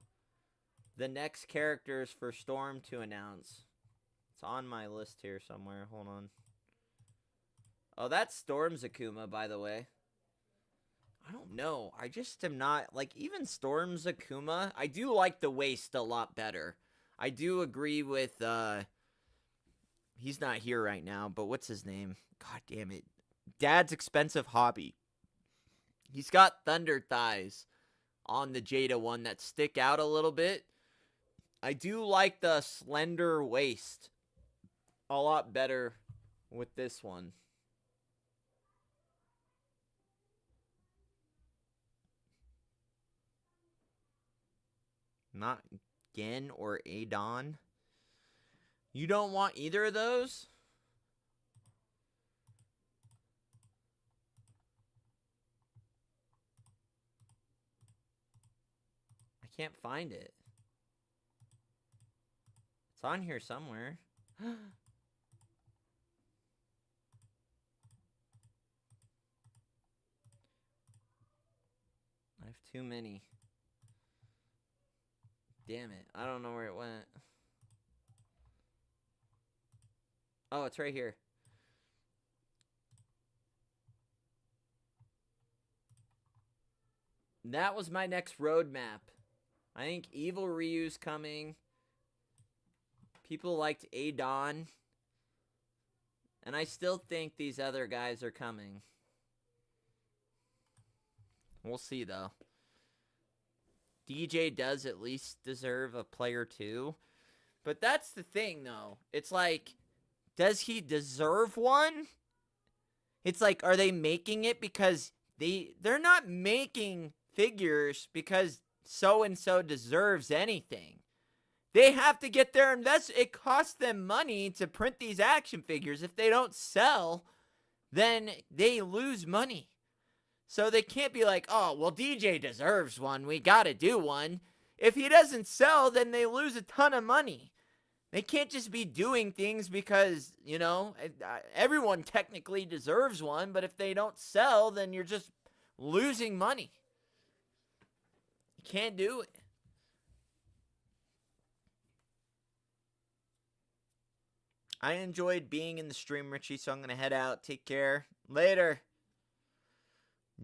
the next characters for Storm to announce? It's on my list here somewhere. Hold on. Oh, that's Storm's Akuma, by the way. I don't know. I just am not... Like, even Storm's Akuma, I do like the waist a lot better. I do agree with... He's not here right now, but what's his name? God damn it. Dad's Expensive Hobby. He's got thunder thighs on the Jada one that stick out a little bit. I do like the slender waist a lot better with this one. Not Gen or Adon. You don't want either of those? I can't find it. It's on here somewhere. I have too many. Damn it. I don't know where it went. Oh, it's right here. That was my next roadmap. I think Evil Ryu's coming. People liked Adon. And I still think these other guys are coming. We'll see, though. DJ does at least deserve a Player 2. But that's the thing, though. It's like, does he deserve one? It's like, are they making it because they're not making figures because so-and-so deserves anything. They have to get their investment. It costs them money to print these action figures. If they don't sell, then they lose money. So they can't be like, oh, well, DJ deserves one. We got to do one. If he doesn't sell, then they lose a ton of money. They can't just be doing things because, everyone technically deserves one, but if they don't sell, then you're just losing money. You can't do it. I enjoyed being in the stream, Richie, so I'm going to head out. Take care. Later.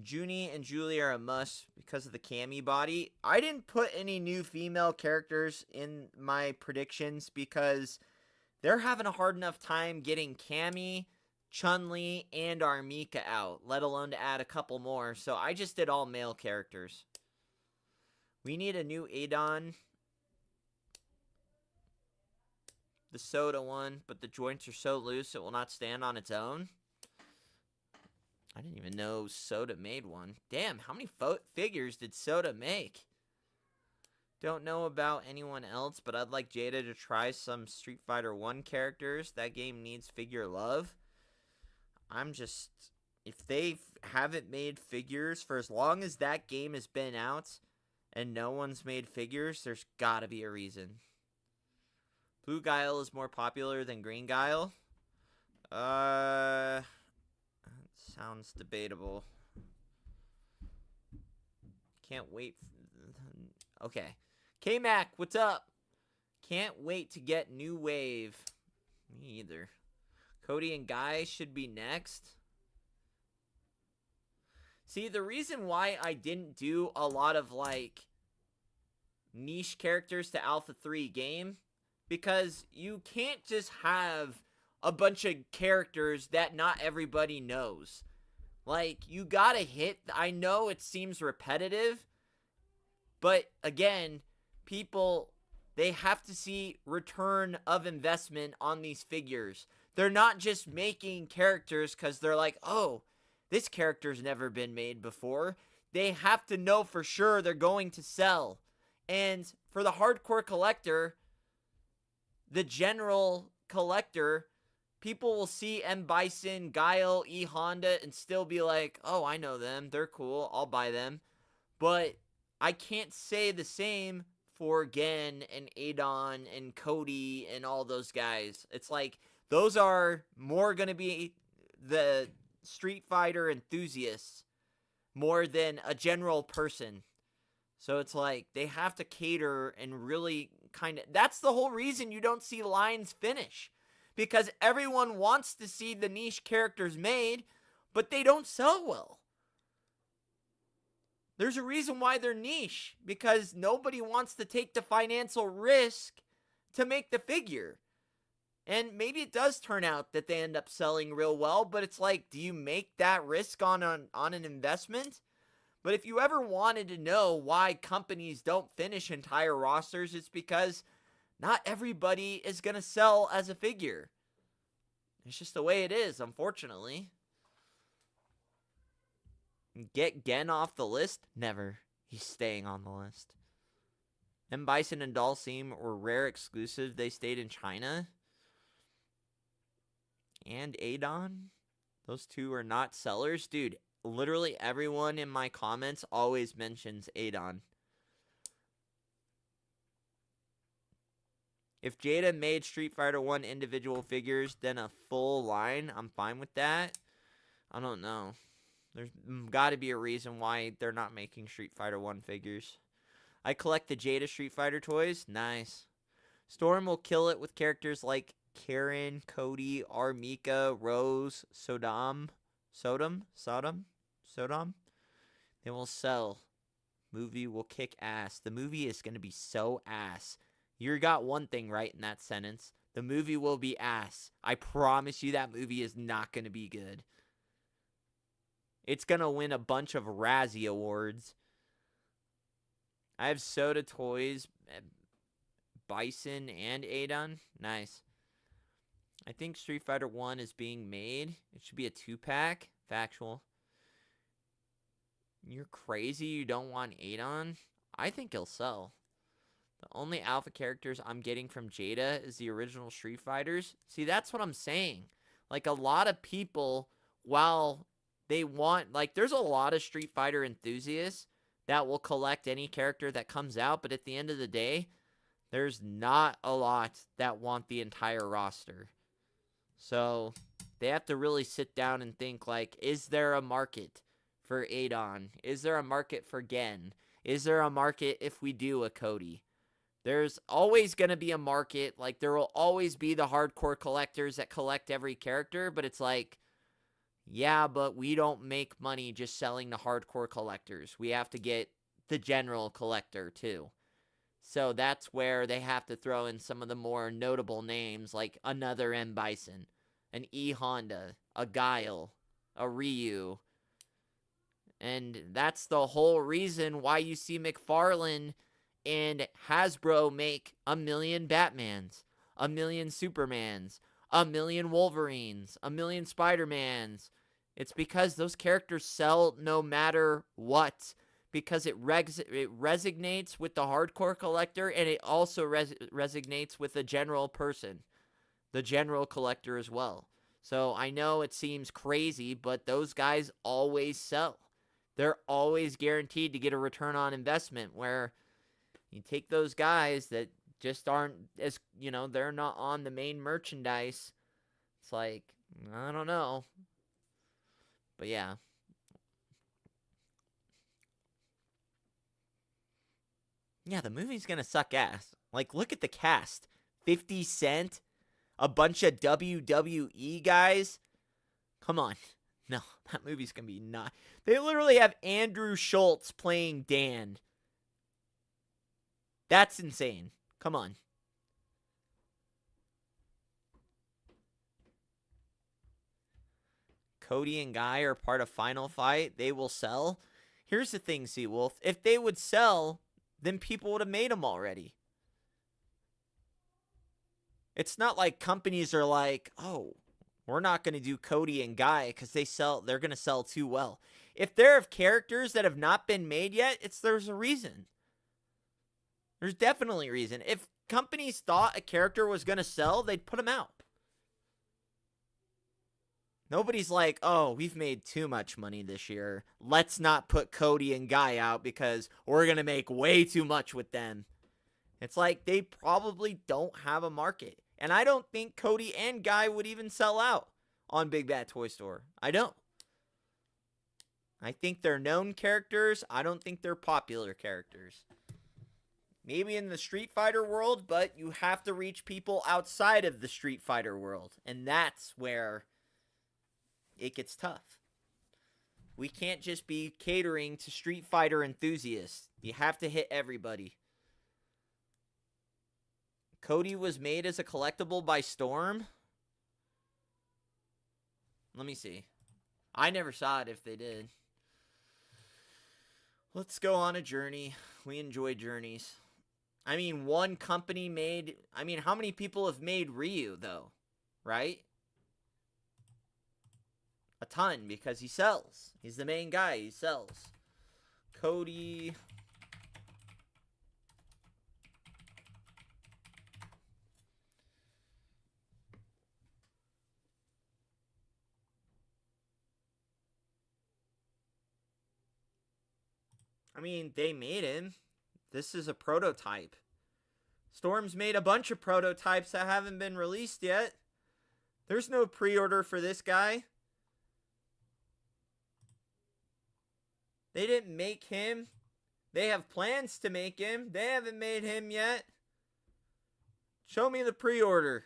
Junie and Julie are a must because of the Cammy body. I didn't put any new female characters in my predictions because they're having a hard enough time getting Cammy, Chun-Li, and Armika out, let alone to add a couple more. So I just did all male characters. We need a new Adon. The soda one, but the joints are so loose it will not stand on its own. I didn't even know Soda made one. Damn, how many figures did Soda make? Don't know about anyone else, but I'd like Jada to try some Street Fighter 1 characters. That game needs figure love. If they haven't made figures for as long as that game has been out and no one's made figures, there's gotta be a reason. Blue Guile is more popular than Green Guile. Sounds debatable. Can't wait. Okay. K-Mac, what's up? Can't wait to get New Wave. Me either. Cody and Guy should be next. See, the reason why I didn't do a lot of, niche characters to Alpha 3 game, because you can't just have a bunch of characters that not everybody knows. You gotta hit. I know it seems repetitive, but again, people, they have to see return of investment on these figures. They're not just making characters because they're like, oh, this character's never been made before. They have to know for sure they're going to sell. And for the hardcore collector, the general collector, people will see M. Bison, Guile, E. Honda, and still be like, oh, I know them. They're cool. I'll buy them. But I can't say the same for Gen and Adon and Cody and all those guys. It's like, those are more going to be the Street Fighter enthusiasts more than a general person. So it's like, they have to cater and really that's the whole reason you don't see lines finish. Because everyone wants to see the niche characters made, but they don't sell well. There's a reason why they're niche, because nobody wants to take the financial risk to make the figure. And maybe it does turn out that they end up selling real well, but it's like, do you make that risk on an investment? But if you ever wanted to know why companies don't finish entire rosters, it's because not everybody is going to sell as a figure. It's just the way it is, unfortunately. Get Gen off the list? Never. He's staying on the list. M. Bison and Dalsim were rare exclusives. They stayed in China. And Adon? Those two are not sellers? Dude, literally everyone in my comments always mentions Adon. If Jada made Street Fighter 1 individual figures, then a full line, I'm fine with that. I don't know. There's got to be a reason why they're not making Street Fighter 1 figures. I collect the Jada Street Fighter toys. Nice. Storm will kill it with characters like Karen, Cody, Armika, Rose, Sodom. They will sell. Movie will kick ass. The movie is going to be so ass. You got one thing right in that sentence. The movie will be ass. I promise you that movie is not going to be good. It's going to win a bunch of Razzie Awards. I have Soda toys, Bison, and Adon. Nice. I think Street Fighter 1 is being made. It should be a 2-pack. Factual. You're crazy? You don't want Adon? I think he'll sell. The only alpha characters I'm getting from Jada is the original Street Fighters. See, that's what I'm saying. Like, a lot of people while they want, like, there's a lot of Street Fighter enthusiasts that will collect any character that comes out, but at the end of the day, there's not a lot that want the entire roster. So they have to really sit down and think, like, is there a market for Adon? Is there a market for Gen? Is there a market if we do a Cody? There's always going to be a market. Like, there will always be the hardcore collectors that collect every character, but it's like, yeah, but we don't make money just selling to hardcore collectors. We have to get the general collector, too. So that's where they have to throw in some of the more notable names, like another M. Bison, an E. Honda, a Guile, a Ryu. And that's the whole reason why you see McFarlane and Hasbro make 1 million Batmans, 1 million Supermans, 1 million Wolverines, 1 million Spider-Mans. It's because those characters sell no matter what. Because it resonates with the hardcore collector, and it also resonates with the general person, the general collector as well. So I know it seems crazy, but those guys always sell. They're always guaranteed to get a return on investment, where you take those guys that just aren't as, they're not on the main merchandise. It's like, I don't know. But yeah. Yeah, the movie's gonna suck ass. Like, look at the cast. 50 Cent, a bunch of WWE guys. Come on. No, that movie's gonna be not. They literally have Andrew Schultz playing Dan. That's insane. Come on. Cody and Guy are part of Final Fight. They will sell. Here's the thing, Seawolf. If they would sell, then people would have made them already. It's not like companies are like, oh, we're not going to do Cody and Guy because they're going to sell too well. If there are characters that have not been made yet, there's a reason. There's definitely a reason. If companies thought a character was going to sell, they'd put them out. Nobody's like, oh, we've made too much money this year. Let's not put Cody and Guy out because we're going to make way too much with them. It's like they probably don't have a market. And I don't think Cody and Guy would even sell out on Big Bad Toy Store. I don't. I think they're known characters. I don't think they're popular characters. Maybe in the Street Fighter world, but you have to reach people outside of the Street Fighter world. And that's where it gets tough. We can't just be catering to Street Fighter enthusiasts. You have to hit everybody. Cody was made as a collectible by Storm. Let me see. I never saw it if they did. Let's go on a journey. We enjoy journeys. I mean, one company made... I mean, how many people have made Ryu, though? Right? A ton, because he sells. He's the main guy. He sells. Cody... I mean, they made him. This is a prototype. Storm's made a bunch of prototypes that haven't been released yet. There's no pre-order for this guy. They didn't make him. They have plans to make him. They haven't made him yet. Show me the pre-order.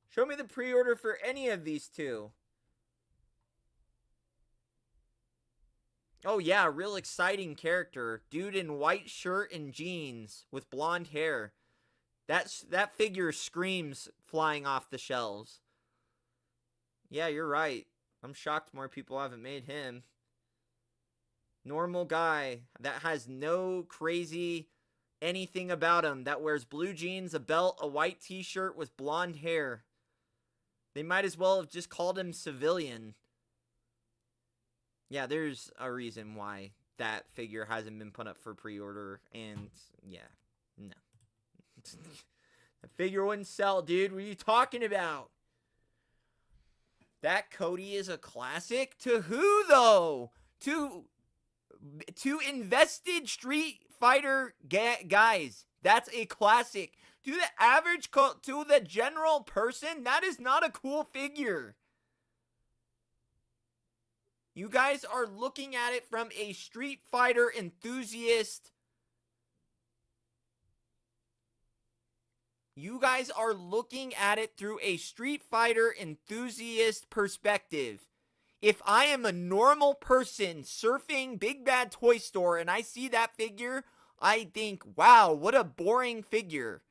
Show me the pre-order for any of these two. Oh yeah, real exciting character. Dude in white shirt and jeans with blonde hair. That figure screams flying off the shelves. Yeah, you're right. I'm shocked more people haven't made him. Normal guy that has no crazy anything about him. That wears blue jeans, a belt, a white t-shirt with blonde hair. They might as well have just called him Civilian. Yeah, there's a reason why that figure hasn't been put up for pre-order, and yeah, no. The figure wouldn't sell, dude. What are you talking about? That Cody is a classic to who though? To invested Street Fighter guys. That's a classic. To the average, to the general person, that is not a cool figure. You guys are looking at it from a Street Fighter enthusiast. You guys are looking at it through a Street Fighter enthusiast perspective. If I am a normal person surfing Big Bad Toy Store and I see that figure, I think, wow, what a boring figure.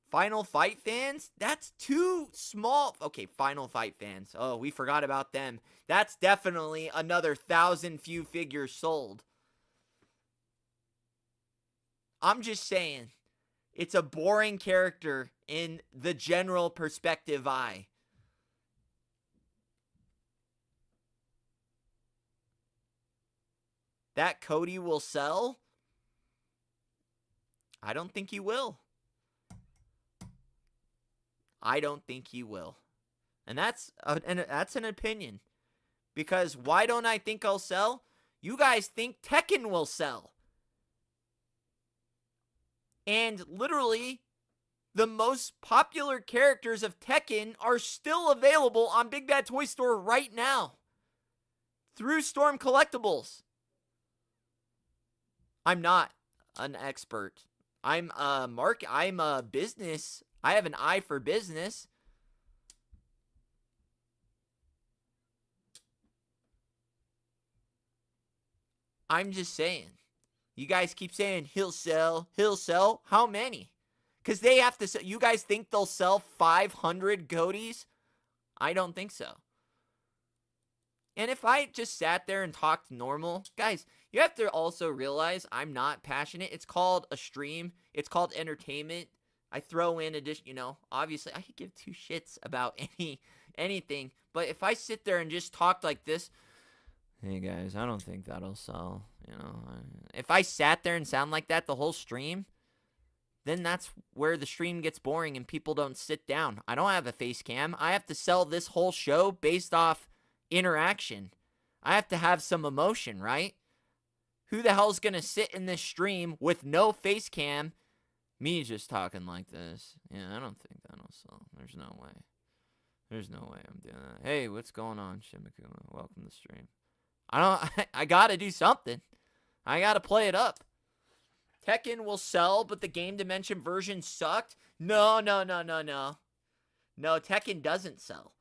Final Fight fans? That's too small. Okay, Final Fight fans. Oh, we forgot about them. That's definitely another 1,000 few figures sold. I'm just saying, it's a boring character in the general perspective eye. That Cody will sell? I don't think he will. I don't think he will. And that's an opinion. Because why don't I think I'll sell? You guys think Tekken will sell. And literally, the most popular characters of Tekken are still available on Big Bad Toy Store right now. Through Storm Collectibles. I'm not an expert. I'm a business. I have an eye for business. I'm just saying. You guys keep saying he'll sell. How many? Because they have to sell. You guys think they'll sell 500 Codys? I don't think so. And if I just sat there and talked normal, guys, you have to also realize I'm not passionate. It's called a stream. It's called entertainment. I throw in addition, obviously I could give two shits about anything. But if I sit there and just talk like this, hey guys, I don't think that'll sell. If I sat there and sound like that the whole stream, then that's where the stream gets boring and people don't sit down. I don't have a face cam. I have to sell this whole show based off interaction. I have to have some emotion, right? Who the hell's gonna sit in this stream with no face cam? Me just talking like this. Yeah, I don't think that'll sell. There's no way. There's no way I'm doing that. Hey, what's going on, Shimakuma? Welcome to the stream. I gotta do something. I gotta play it up. Tekken will sell, but the Game Dimension version sucked? No. No, Tekken doesn't sell.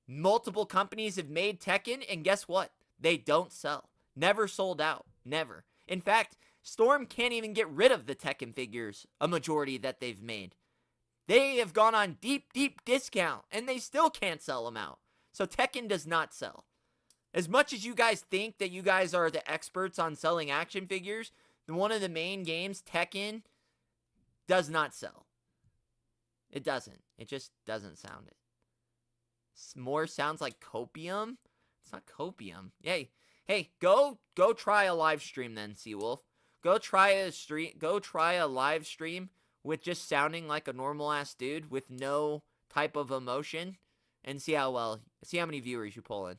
Multiple companies have made Tekken, and guess what? They don't sell. Never sold out. Never. In fact, Storm can't even get rid of the Tekken figures, a majority that they've made. They have gone on deep discount, and they still can't sell them out. So Tekken does not sell. As much as you guys think that you guys are the experts on selling action figures, one of the main games, Tekken, does not sell. It doesn't. It just doesn't sound it. More sounds like copium. It's not copium. Hey, go try a live stream then, Seawolf. Go try a live stream with just sounding like a normal ass dude with no type of emotion and see how many viewers you pull in.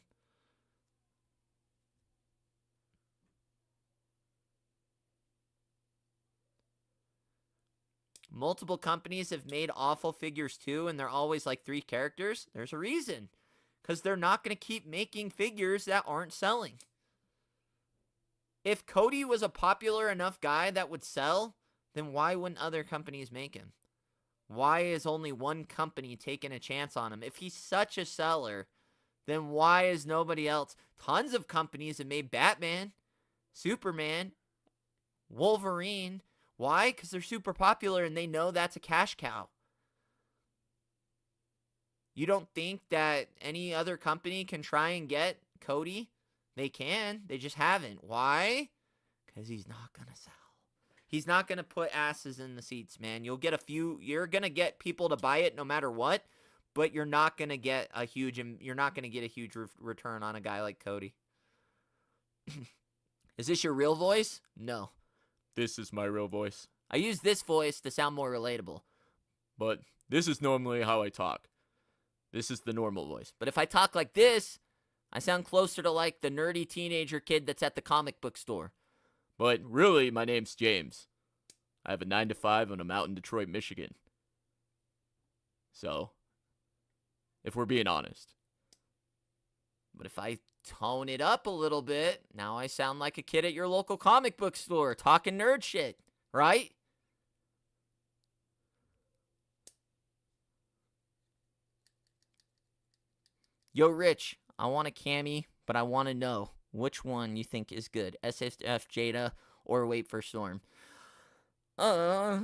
Multiple companies have made awful figures too, and they're always like 3 characters. There's a reason. Because they're not going to keep making figures that aren't selling. If Cody was a popular enough guy that would sell, then why wouldn't other companies make him? Why is only one company taking a chance on him? If he's such a seller, then why is nobody else? Tons of companies have made Batman, Superman, Wolverine. Why? Because they're super popular and they know that's a cash cow. You don't think that any other company can try and get Cody? They can. They just haven't. Why? Because he's not going to sell. He's not going to put asses in the seats, man. You're going to get people to buy it no matter what, but you're not going to get a huge return on a guy like Cody. Is this your real voice? No. This is my real voice. I use this voice to sound more relatable. But this is normally how I talk. This is the normal voice. But if I talk like this, I sound closer to like the nerdy teenager kid that's at the comic book store. But really, my name's James. I have a 9 to 5 and I'm out in Detroit, Michigan. So, if we're being honest. But if I tone it up a little bit, now I sound like a kid at your local comic book store talking nerd shit, right? Yo, Rich, I want a cami, but I want to know which one you think is good, SSF, Jada, or Wait for Storm. I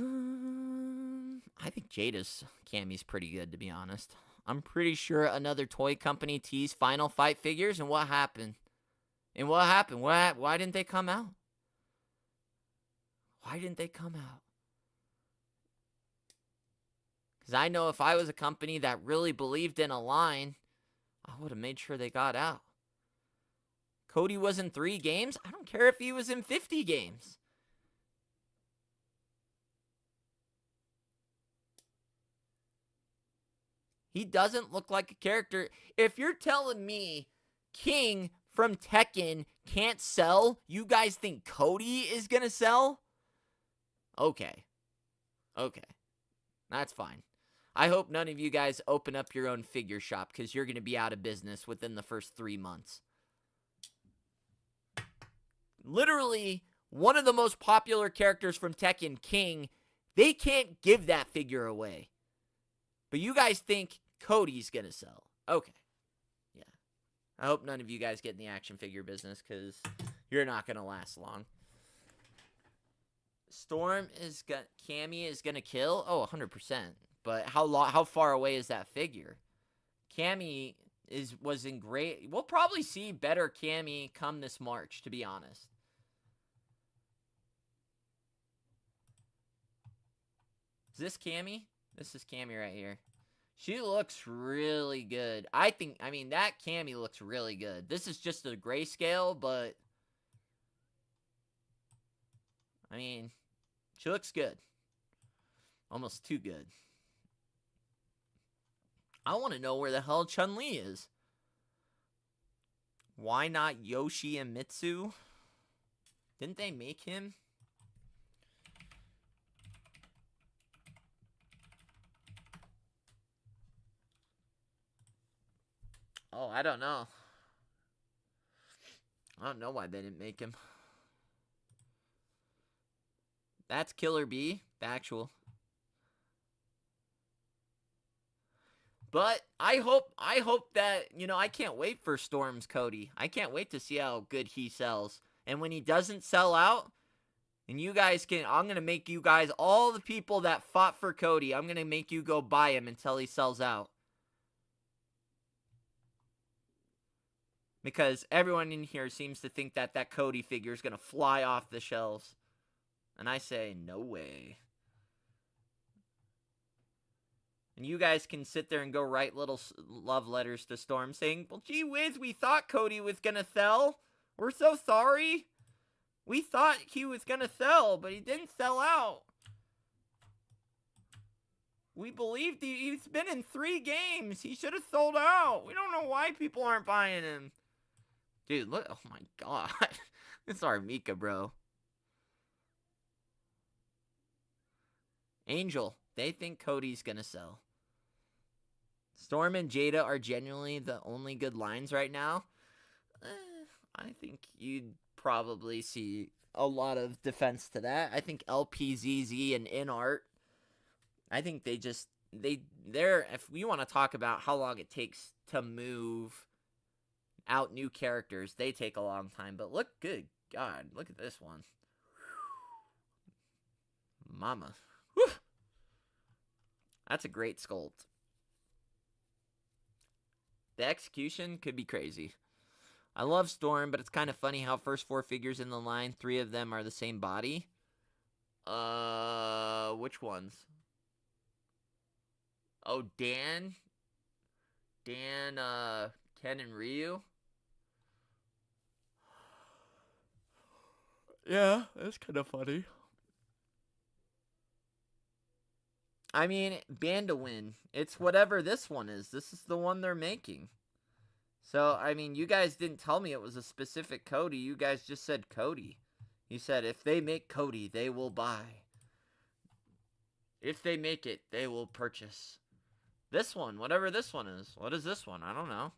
think Jada's cami's pretty good, to be honest. I'm pretty sure another toy company teased Final Fight figures, and what happened? Why didn't they come out? Why didn't they come out? Because I know if I was a company that really believed in a line, I would have made sure they got out. Cody was in 3 games. I don't care if he was in 50 games. He doesn't look like a character. If you're telling me King from Tekken can't sell, you guys think Cody is going to sell? Okay. That's fine. I hope none of you guys open up your own figure shop because you're going to be out of business within the first 3 months. Literally, one of the most popular characters from Tekken, King, they can't give that figure away. But you guys think Cody's going to sell. Okay. Yeah. I hope none of you guys get in the action figure business because you're not going to last long. Storm is Cammy is going to kill? Oh, 100%. But how far away is that figure? Cammy was in great. We'll probably see better Cammy come this March, to be honest. Is this Cammy? This is Cammy right here. She looks really good. I mean, that Cammy looks really good. This is just a grayscale, but I mean, she looks good. Almost too good. I want to know where the hell Chun-Li is. Why not Yoshi and Mitsu? Didn't they make him? Oh, I don't know. I don't know why they didn't make him. That's Killer Bee, the actual. But I hope that, I can't wait for Storm's Cody. I can't wait to see how good he sells. And when he doesn't sell out, and I'm going to make you guys, all the people that fought for Cody, I'm going to make you go buy him until he sells out. Because everyone in here seems to think that Cody figure is going to fly off the shelves. And I say, no way. And you guys can sit there and go write little love letters to Storm saying, well, gee whiz, we thought Cody was going to sell. We're so sorry. We thought he was going to sell, but he didn't sell out. We believed he's been in 3 games. He should have sold out. We don't know why people aren't buying him. Dude, look. Oh, my God. This is our Mika, bro. Angel. They think Cody's going to sell. Storm and Jada are genuinely the only good lines right now. I think you'd probably see a lot of defense to that. I think LPZZ and InArt, I think they're, if you want to talk about how long it takes to move out new characters, they take a long time. But look, good God, look at this one. Mama. Whew. That's a great sculpt. The execution could be crazy. I love Storm, but it's kind of funny how first 4 figures in the line, 3 of them are the same body. Which ones? Oh, Dan, Ken, and Ryu. Yeah, that's kind of funny. I mean, Bandawin. It's whatever this one is. This is the one they're making. So, I mean, you guys didn't tell me it was a specific Cody. You guys just said Cody. You said if they make Cody, they will buy. If they make it, they will purchase. This one, whatever this one is. What is this one? I don't know.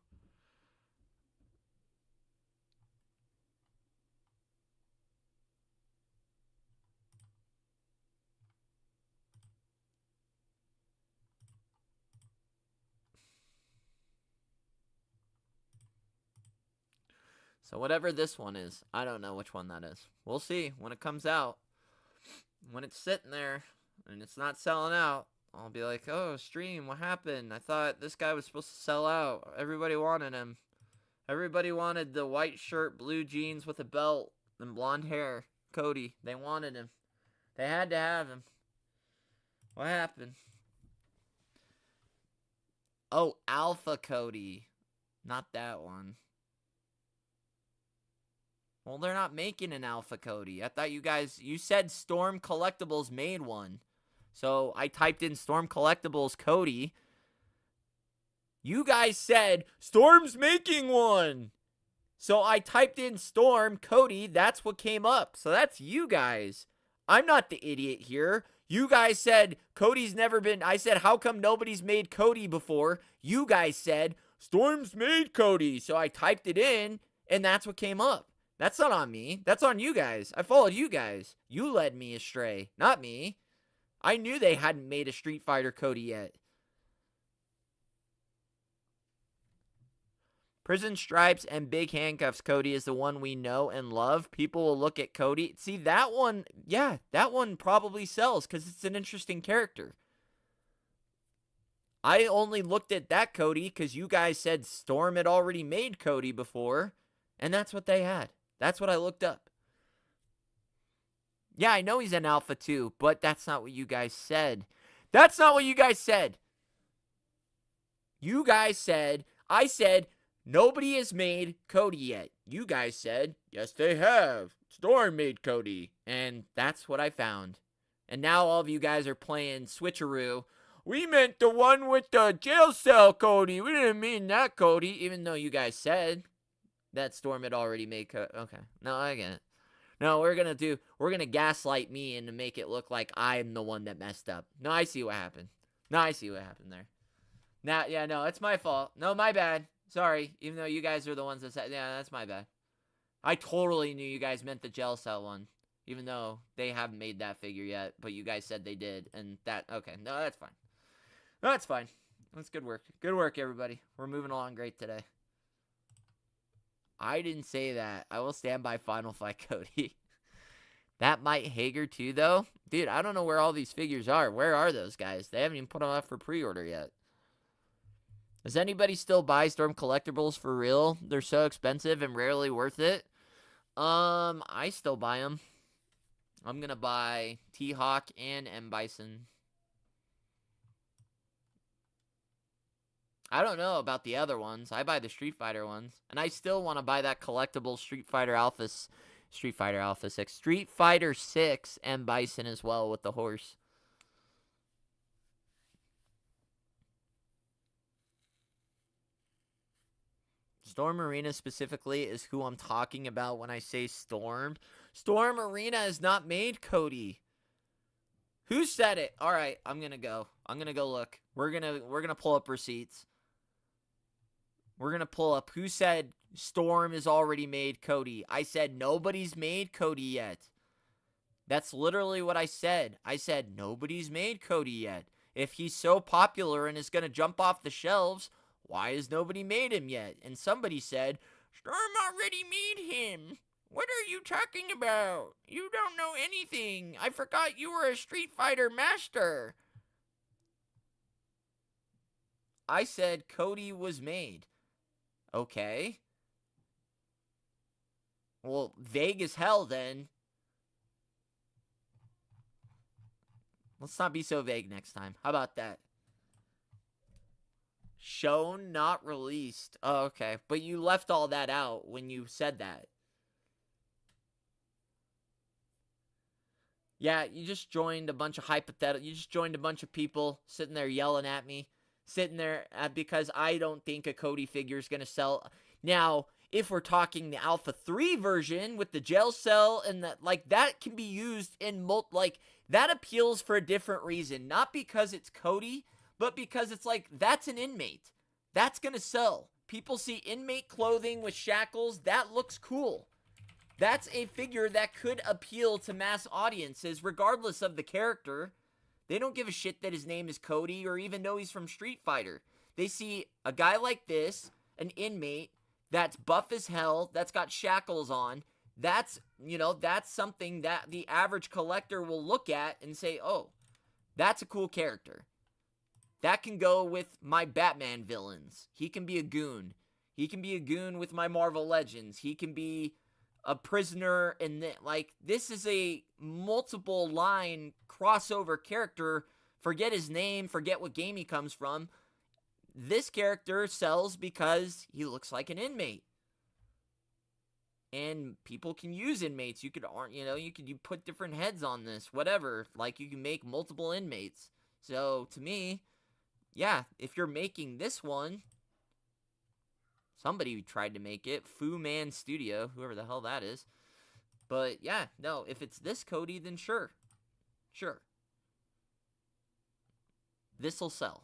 So whatever this one is, I don't know which one that is. We'll see when it comes out. When it's sitting there and it's not selling out, I'll be like, oh, stream, what happened? I thought this guy was supposed to sell out. Everybody wanted him. Everybody wanted the white shirt, blue jeans with a belt, and blonde hair. Cody. They wanted him. They had to have him. What happened? Oh, Alpha Cody. Not that one. Well, they're not making an Alpha Cody. I thought you said Storm Collectibles made one. So I typed in Storm Collectibles Cody. You guys said Storm's making one. So I typed in Storm Cody. That's what came up. So that's you guys. I'm not the idiot here. You guys said Cody's never been. I said, how come nobody's made Cody before? You guys said Storm's made Cody. So I typed it in, and that's what came up. That's not on me. That's on you guys. I followed you guys. You led me astray, not me. I knew they hadn't made a Street Fighter Cody yet. Prison Stripes and Big Handcuffs Cody is the one we know and love. People will look at Cody. See, that one, yeah, that one probably sells because it's an interesting character. I only looked at that Cody because you guys said Storm had already made Cody before, and that's what they had. That's what I looked up. Yeah, I know he's an Alpha too, but that's not what you guys said. That's not what you guys said. You guys said, I said, nobody has made Cody yet. You guys said, yes, they have. Storm made Cody. And that's what I found. And now all of you guys are playing switcheroo. We meant the one with the jail cell Cody. We didn't mean that Cody, even though you guys said that Storm had already made Cody. Okay. No, I get it. No, we're going to gaslight me and to make it look like I'm the one that messed up. No, I see what happened. No, I see what happened there. Now, yeah, no, it's my fault. No, my bad. Sorry, even though you guys are the ones that said, yeah, that's my bad. I totally knew you guys meant the gel cell one, even though they haven't made that figure yet, but you guys said they did, and that, okay, no, that's fine. No, that's fine. That's good work. Good work, everybody. We're moving along great today. I didn't say that. I will stand by Final Fight Cody. That might Hager too, though. Dude, I don't know where all these figures are. Where are those guys? They haven't even put them up for pre-order yet. Does anybody still buy Storm Collectibles for real? They're so expensive and rarely worth it. I still buy them. I'm going to buy T-Hawk and M. Bison. I don't know about the other ones. I buy the Street Fighter ones. And I still want to buy that collectible Street Fighter 6. Street Fighter 6 M. Bison as well with the horse. Storm Arena specifically is who I'm talking about when I say Storm. Storm Arena is not made Cody. Who said it? All right, I'm going to go. I'm going to go look. We're going to pull up receipts. We're going to pull up who said Storm is already made Cody. I said nobody's made Cody yet. That's literally what I said. I said nobody's made Cody yet. If he's so popular and is going to jump off the shelves, why has nobody made him yet? And somebody said, Storm already made him. What are you talking about? You don't know anything. I forgot you were a Street Fighter master. I said Cody was made. Okay. Well, vague as hell then. Let's not be so vague next time. How about that? Shown, not released. Oh, okay. But you left all that out when you said that. Yeah, you just joined a bunch of you just joined a bunch of people sitting there yelling at me, sitting there because I don't think a Cody figure is going to sell. Now, if we're talking the Alpha 3 version with the gel cell and that can be used in that appeals for a different reason, not because it's Cody, but because it's like that's an inmate. That's going to sell. People see inmate clothing with shackles, that looks cool. That's a figure that could appeal to mass audiences regardless of the character. They don't give a shit that his name is Cody or even know he's from Street Fighter. They see a guy like this, an inmate, that's buff as hell, that's got shackles on. That's something that the average collector will look at and say, oh, that's a cool character. That can go with my Batman villains. He can be a goon. He can be a goon with my Marvel Legends. He can be a prisoner, and this is a multiple line crossover character. Forget his name, forget what game he comes from. This character sells because he looks like an inmate. And people can use inmates. You could put different heads on this, whatever. Like, you can make multiple inmates. So, to me, yeah, if you're making this one, somebody tried to make it. Fu Man Studio, whoever the hell that is. But, yeah, no, if it's this Cody, then sure. Sure. This'll sell.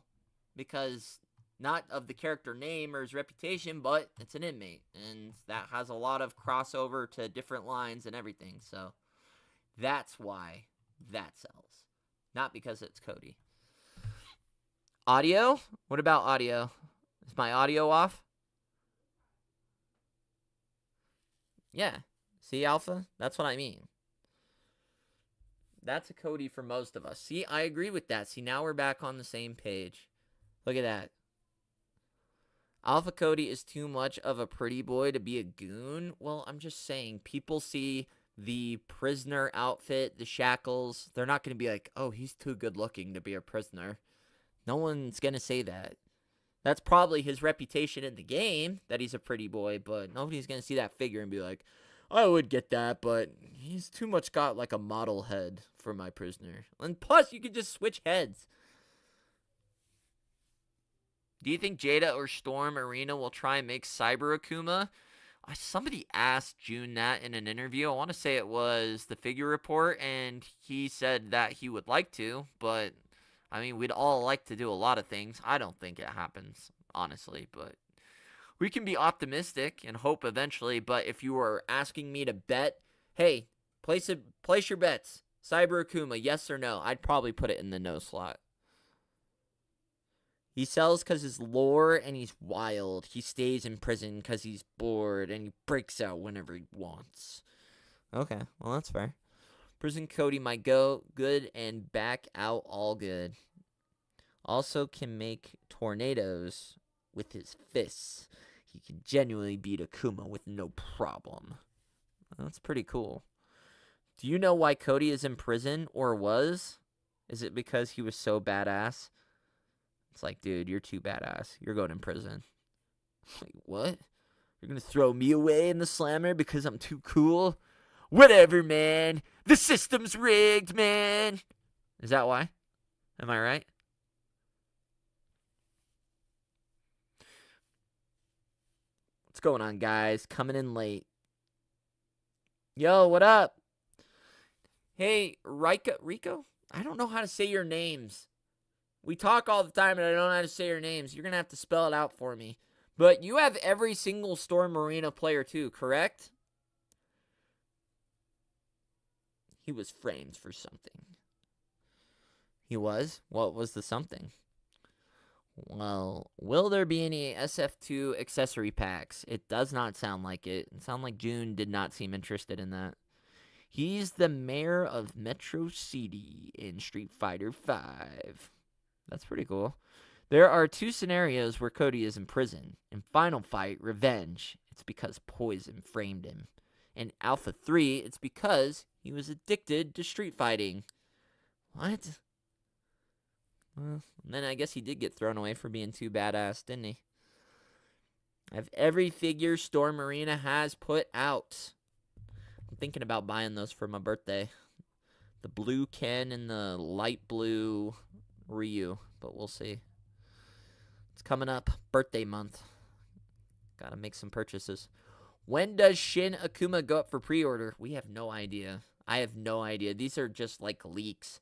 Because, not of the character name or his reputation, but it's an inmate. And that has a lot of crossover to different lines and everything. So, that's why that sells. Not because it's Cody. Audio? What about audio? Is my audio off? Yeah. See, Alpha? That's what I mean. That's a Cody for most of us. See, I agree with that. See, now we're back on the same page. Look at that. Alpha Cody is too much of a pretty boy to be a goon. Well, I'm just saying, people see the prisoner outfit, the shackles. They're not going to be like, oh, he's too good looking to be a prisoner. No one's going to say that. That's probably his reputation in the game, that he's a pretty boy, but nobody's going to see that figure and be like, I would get that, but he's too much got like a model head for my prisoner. And plus, you could just switch heads. Do you think Jada or Storm Arena will try and make Cyber Akuma? Somebody asked June that in an interview. I want to say it was the Figure Report, and he said that he would like to, but I mean, we'd all like to do a lot of things. I don't think it happens, honestly, but we can be optimistic and hope eventually. But if you were asking me to bet, hey, place your bets. Cyber Akuma, yes or no? I'd probably put it in the no slot. He sells because his lore and he's wild. He stays in prison because he's bored and he breaks out whenever he wants. Okay, well, that's fair. Prison Cody might go good and back out all good. Also can make tornadoes with his fists. He can genuinely beat Akuma with no problem. That's pretty cool. Do you know why Cody is in prison or was? Is it because he was so badass? It's like, dude, you're too badass. You're going in prison. Like, what? You're going to throw me away in the slammer because I'm too cool? Whatever, man. The system's rigged, man. Is that why? Am I right? What's going on, guys? Coming in late. Yo, what up? Hey, Rico? I don't know how to say your names. We talk all the time, and I don't know how to say your names. You're going to have to spell it out for me. But you have every single Storm Arena player, too, correct? He was framed for something. He was? What was the something? Well, will there be any SF2 accessory packs? It does not sound like it. It sounds like June did not seem interested in that. He's the mayor of Metro City in Street Fighter V. That's pretty cool. There are two scenarios where Cody is in prison. In Final Fight, Revenge, it's because Poison framed him. In Alpha 3, it's because he was addicted to street fighting. What? Well, then I guess he did get thrown away for being too badass, didn't he? I have every figure Storm Arena has put out. I'm thinking about buying those for my birthday. The blue Ken and the light blue Ryu, but we'll see. It's coming up, birthday month. Gotta make some purchases. When does Shin Akuma go up for pre-order? We have no idea. I have no idea. These are just like leaks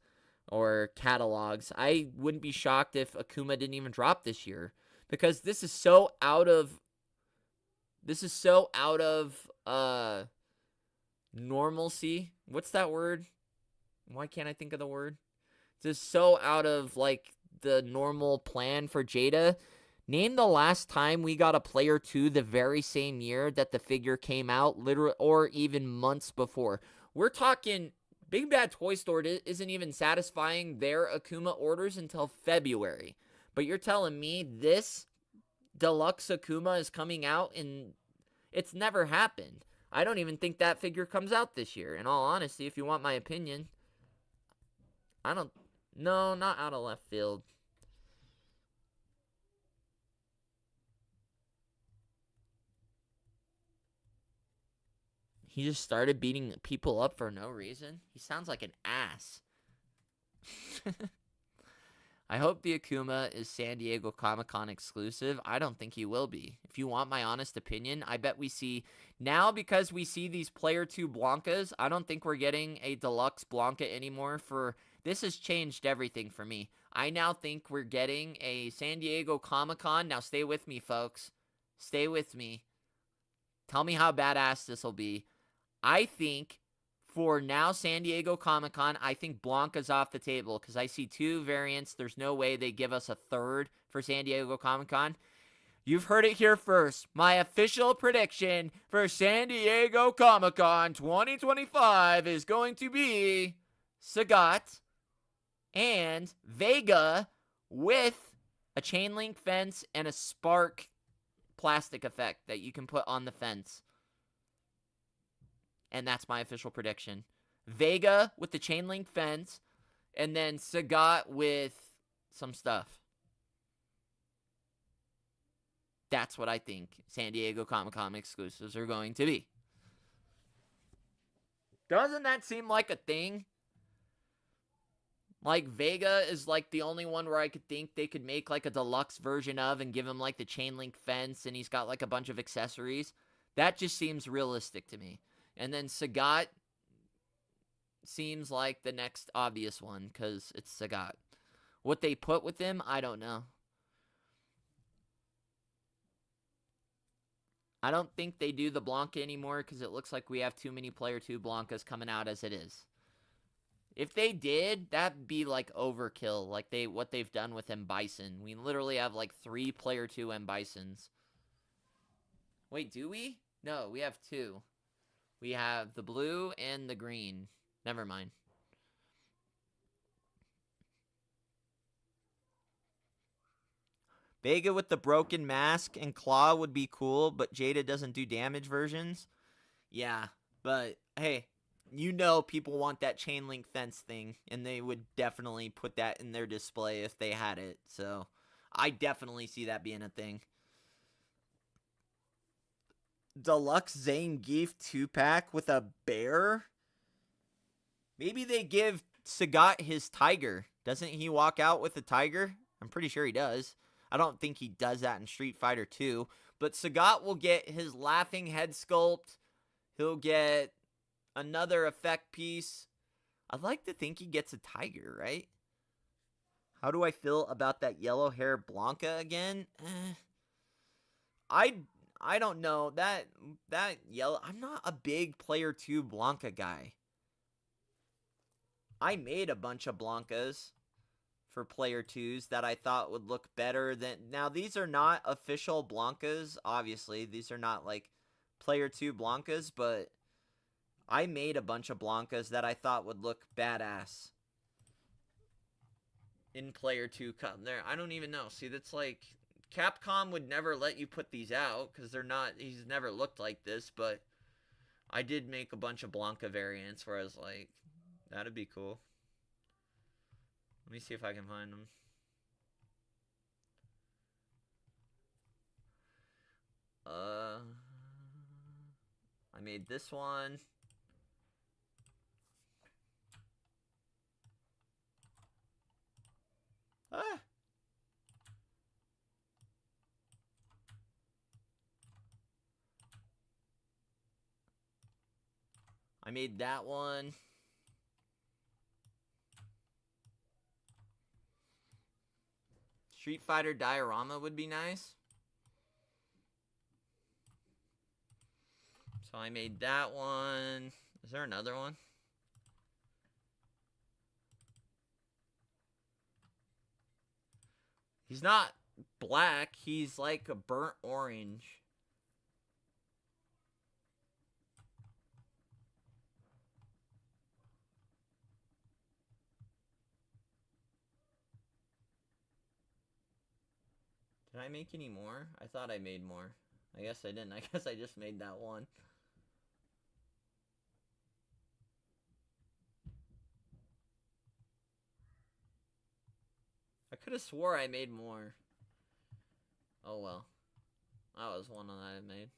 or catalogs. I wouldn't be shocked if Akuma didn't even drop this year, because this is so out of normalcy. What's that word? Why can't I think of the word? This is so out of like the normal plan for Jada. Name the last time we got a player 2 the very same year that the figure came out, literally, or even months before. We're talking Big Bad Toy Store isn't even satisfying their Akuma orders until February. But you're telling me this deluxe Akuma is coming out, and it's never happened. I don't even think that figure comes out this year. In all honesty, if you want my opinion, no, not out of left field. He just started beating people up for no reason. He sounds like an ass. I hope the Akuma is San Diego Comic-Con exclusive. I don't think he will be. If you want my honest opinion, I bet we see... Now, because we see these Player 2 Blankas, I don't think we're getting a deluxe Blanka anymore for... This has changed everything for me. I now think we're getting a San Diego Comic-Con. Now, stay with me, folks. Stay with me. Tell me how badass this will be. I think for now San Diego Comic-Con, I think Blanka's off the table because I see 2 variants. There's no way they give us a third for San Diego Comic-Con. You've heard it here first. My official prediction for San Diego Comic-Con 2025 is going to be Sagat and Vega with a chain link fence and a spark plastic effect that you can put on the fence. And that's my official prediction. Vega with the chain link fence, and then Sagat with some stuff. That's what I think San Diego Comic-Con exclusives are going to be. Doesn't that seem like a thing? Like, Vega is like the only one where I could think they could make like a deluxe version of and give him like the chain link fence, and he's got like a bunch of accessories. That just seems realistic to me. And then Sagat seems like the next obvious one because it's Sagat. What they put with him, I don't know. I don't think they do the Blanka anymore because it looks like we have too many Player 2 Blankas coming out as it is. If they did, that'd be like overkill, like what they've done with M. Bison. We literally have like 3 Player 2 M. Bisons. Wait, do we? No, we have 2. We have the blue and the green. Never mind. Vega with the broken mask and claw would be cool, but Jada doesn't do damage versions. Yeah, but hey, you know people want that chain link fence thing, and they would definitely put that in their display if they had it. So I definitely see that being a thing. Deluxe Zangief 2-pack with a bear? Maybe they give Sagat his tiger. Doesn't he walk out with a tiger? I'm pretty sure he does. I don't think he does that in Street Fighter 2. But Sagat will get his laughing head sculpt. He'll get another effect piece. I'd like to think he gets a tiger, right? How do I feel about that yellow hair Blanka again? I don't know. That yellow... I'm not a big Player 2 Blanka guy. I made a bunch of Blankas for Player 2s that I thought would look better than... Now, these are not official Blankas, obviously. These are not, like, Player 2 Blankas, but I made a bunch of Blankas that I thought would look badass in Player 2. There, I don't even know. See, that's like... Capcom would never let you put these out because they're not... He's never looked like this, but I did make a bunch of Blanka variants where I was like, that'd be cool. Let me see if I can find them. I made this one. Ah. I made that one. Street Fighter diorama would be nice. So I made that one. Is there another one? He's not black. He's like a burnt orange. Did I make any more? I thought I made more. I guess I didn't. I guess I just made that one. I could have swore I made more. Oh well. That was one that I made.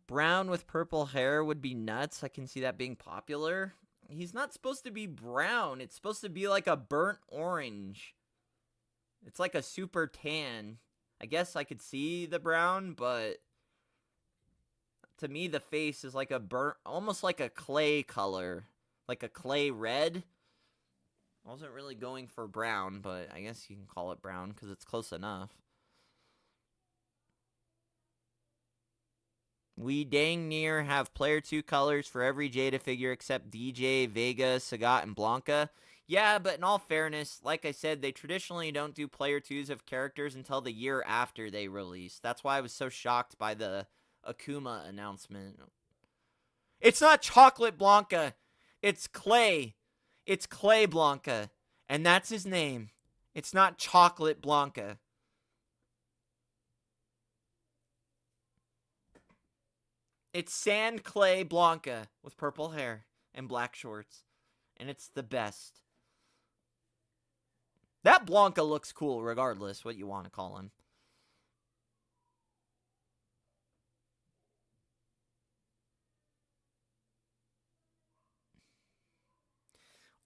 Brown with purple hair would be nuts. I can see that being popular. He's not supposed to be brown. It's supposed to be like a burnt orange. It's like a super tan. I guess I could see the brown, but to me the face is like a burnt, almost like a clay color. Like a clay red. I wasn't really going for brown, but I guess you can call it brown because it's close enough. We dang near have player 2 colors for every Jada figure except DJ, Vega, Sagat, and Blanca. Yeah, but in all fairness, like I said, they traditionally don't do player 2s of characters until the year after they release. That's why I was so shocked by the Akuma announcement. It's not Chocolate Blanca. It's Clay. It's Clay Blanca. And that's his name. It's not Chocolate Blanca. It's Sand Clay Blanca with purple hair and black shorts. And it's the best. That Blanca looks cool regardless what you want to call him.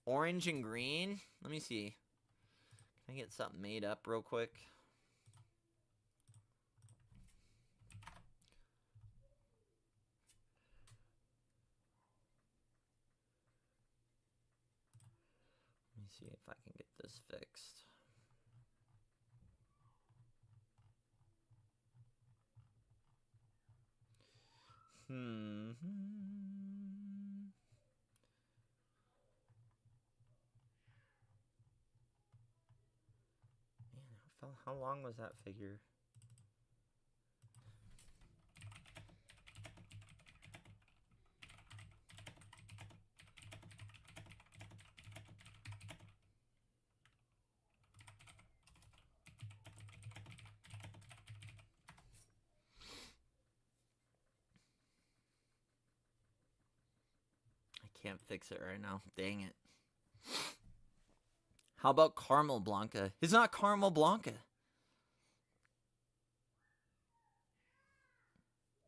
Orange and green? Let me see. Can I get something made up real quick? Let me see if I can get this fixed. Man, how long was that figure? Can't fix it right now. Dang it. How about Caramel Blanca? It's not Caramel Blanca.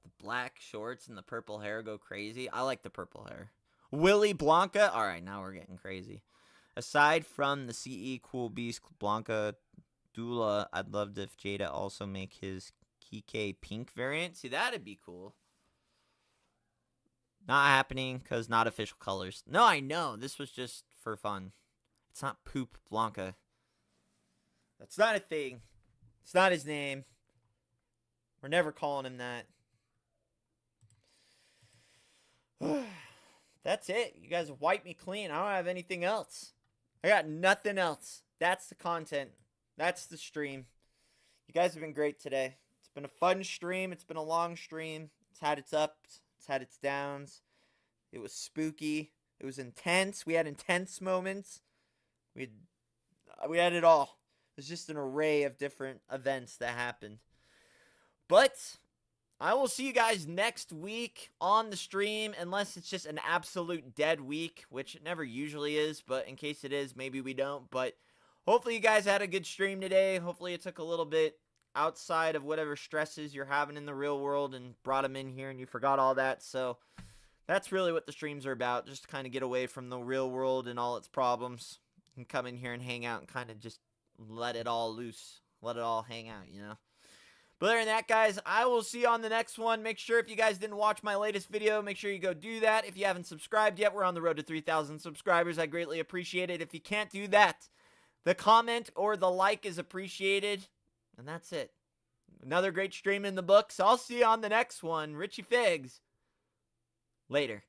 The black shorts and the purple hair go crazy. I like the purple hair. Willy Blanca? Alright, now we're getting crazy. Aside from the CE Cool Beast Blanca Dula, I'd love if Jada also make his Kike pink variant. See, that'd be cool. Not happening because not official colors. No, I know. This was just for fun. It's not Poop Blanca. That's not a thing. It's not his name. We're never calling him that. That's it. You guys wiped me clean. I don't have anything else. I got nothing else. That's the content. That's the stream. You guys have been great today. It's been a fun stream. It's been a long stream. It's had its ups. It's had its downs. It was spooky. It was intense. We had intense moments. We had it all. It was just an array of different events that happened. But I will see you guys next week on the stream, unless it's just an absolute dead week, which it never usually is. But in case it is, maybe we don't. But hopefully you guys had a good stream today. Hopefully it took a little bit outside of whatever stresses you're having in the real world and brought them in here and you forgot all that. So that's really what the streams are about, just to kind of get away from the real world and all its problems. and come in here and hang out and kind of just let it all loose. Let it all hang out, you know? But other than that, guys, I will see you on the next one. Make sure if you guys didn't watch my latest video, make sure you go do that. If you haven't subscribed yet, we're on the road to 3,000 subscribers. I greatly appreciate it. If you can't do that, the comment or the like is appreciated. And that's it. Another great stream in the books. I'll see you on the next one. Richie Figs. Later.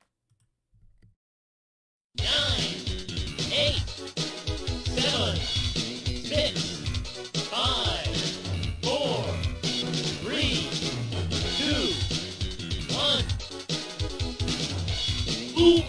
9, 8, 7, 6, 5, 4, 3, 2, 1. Ooh,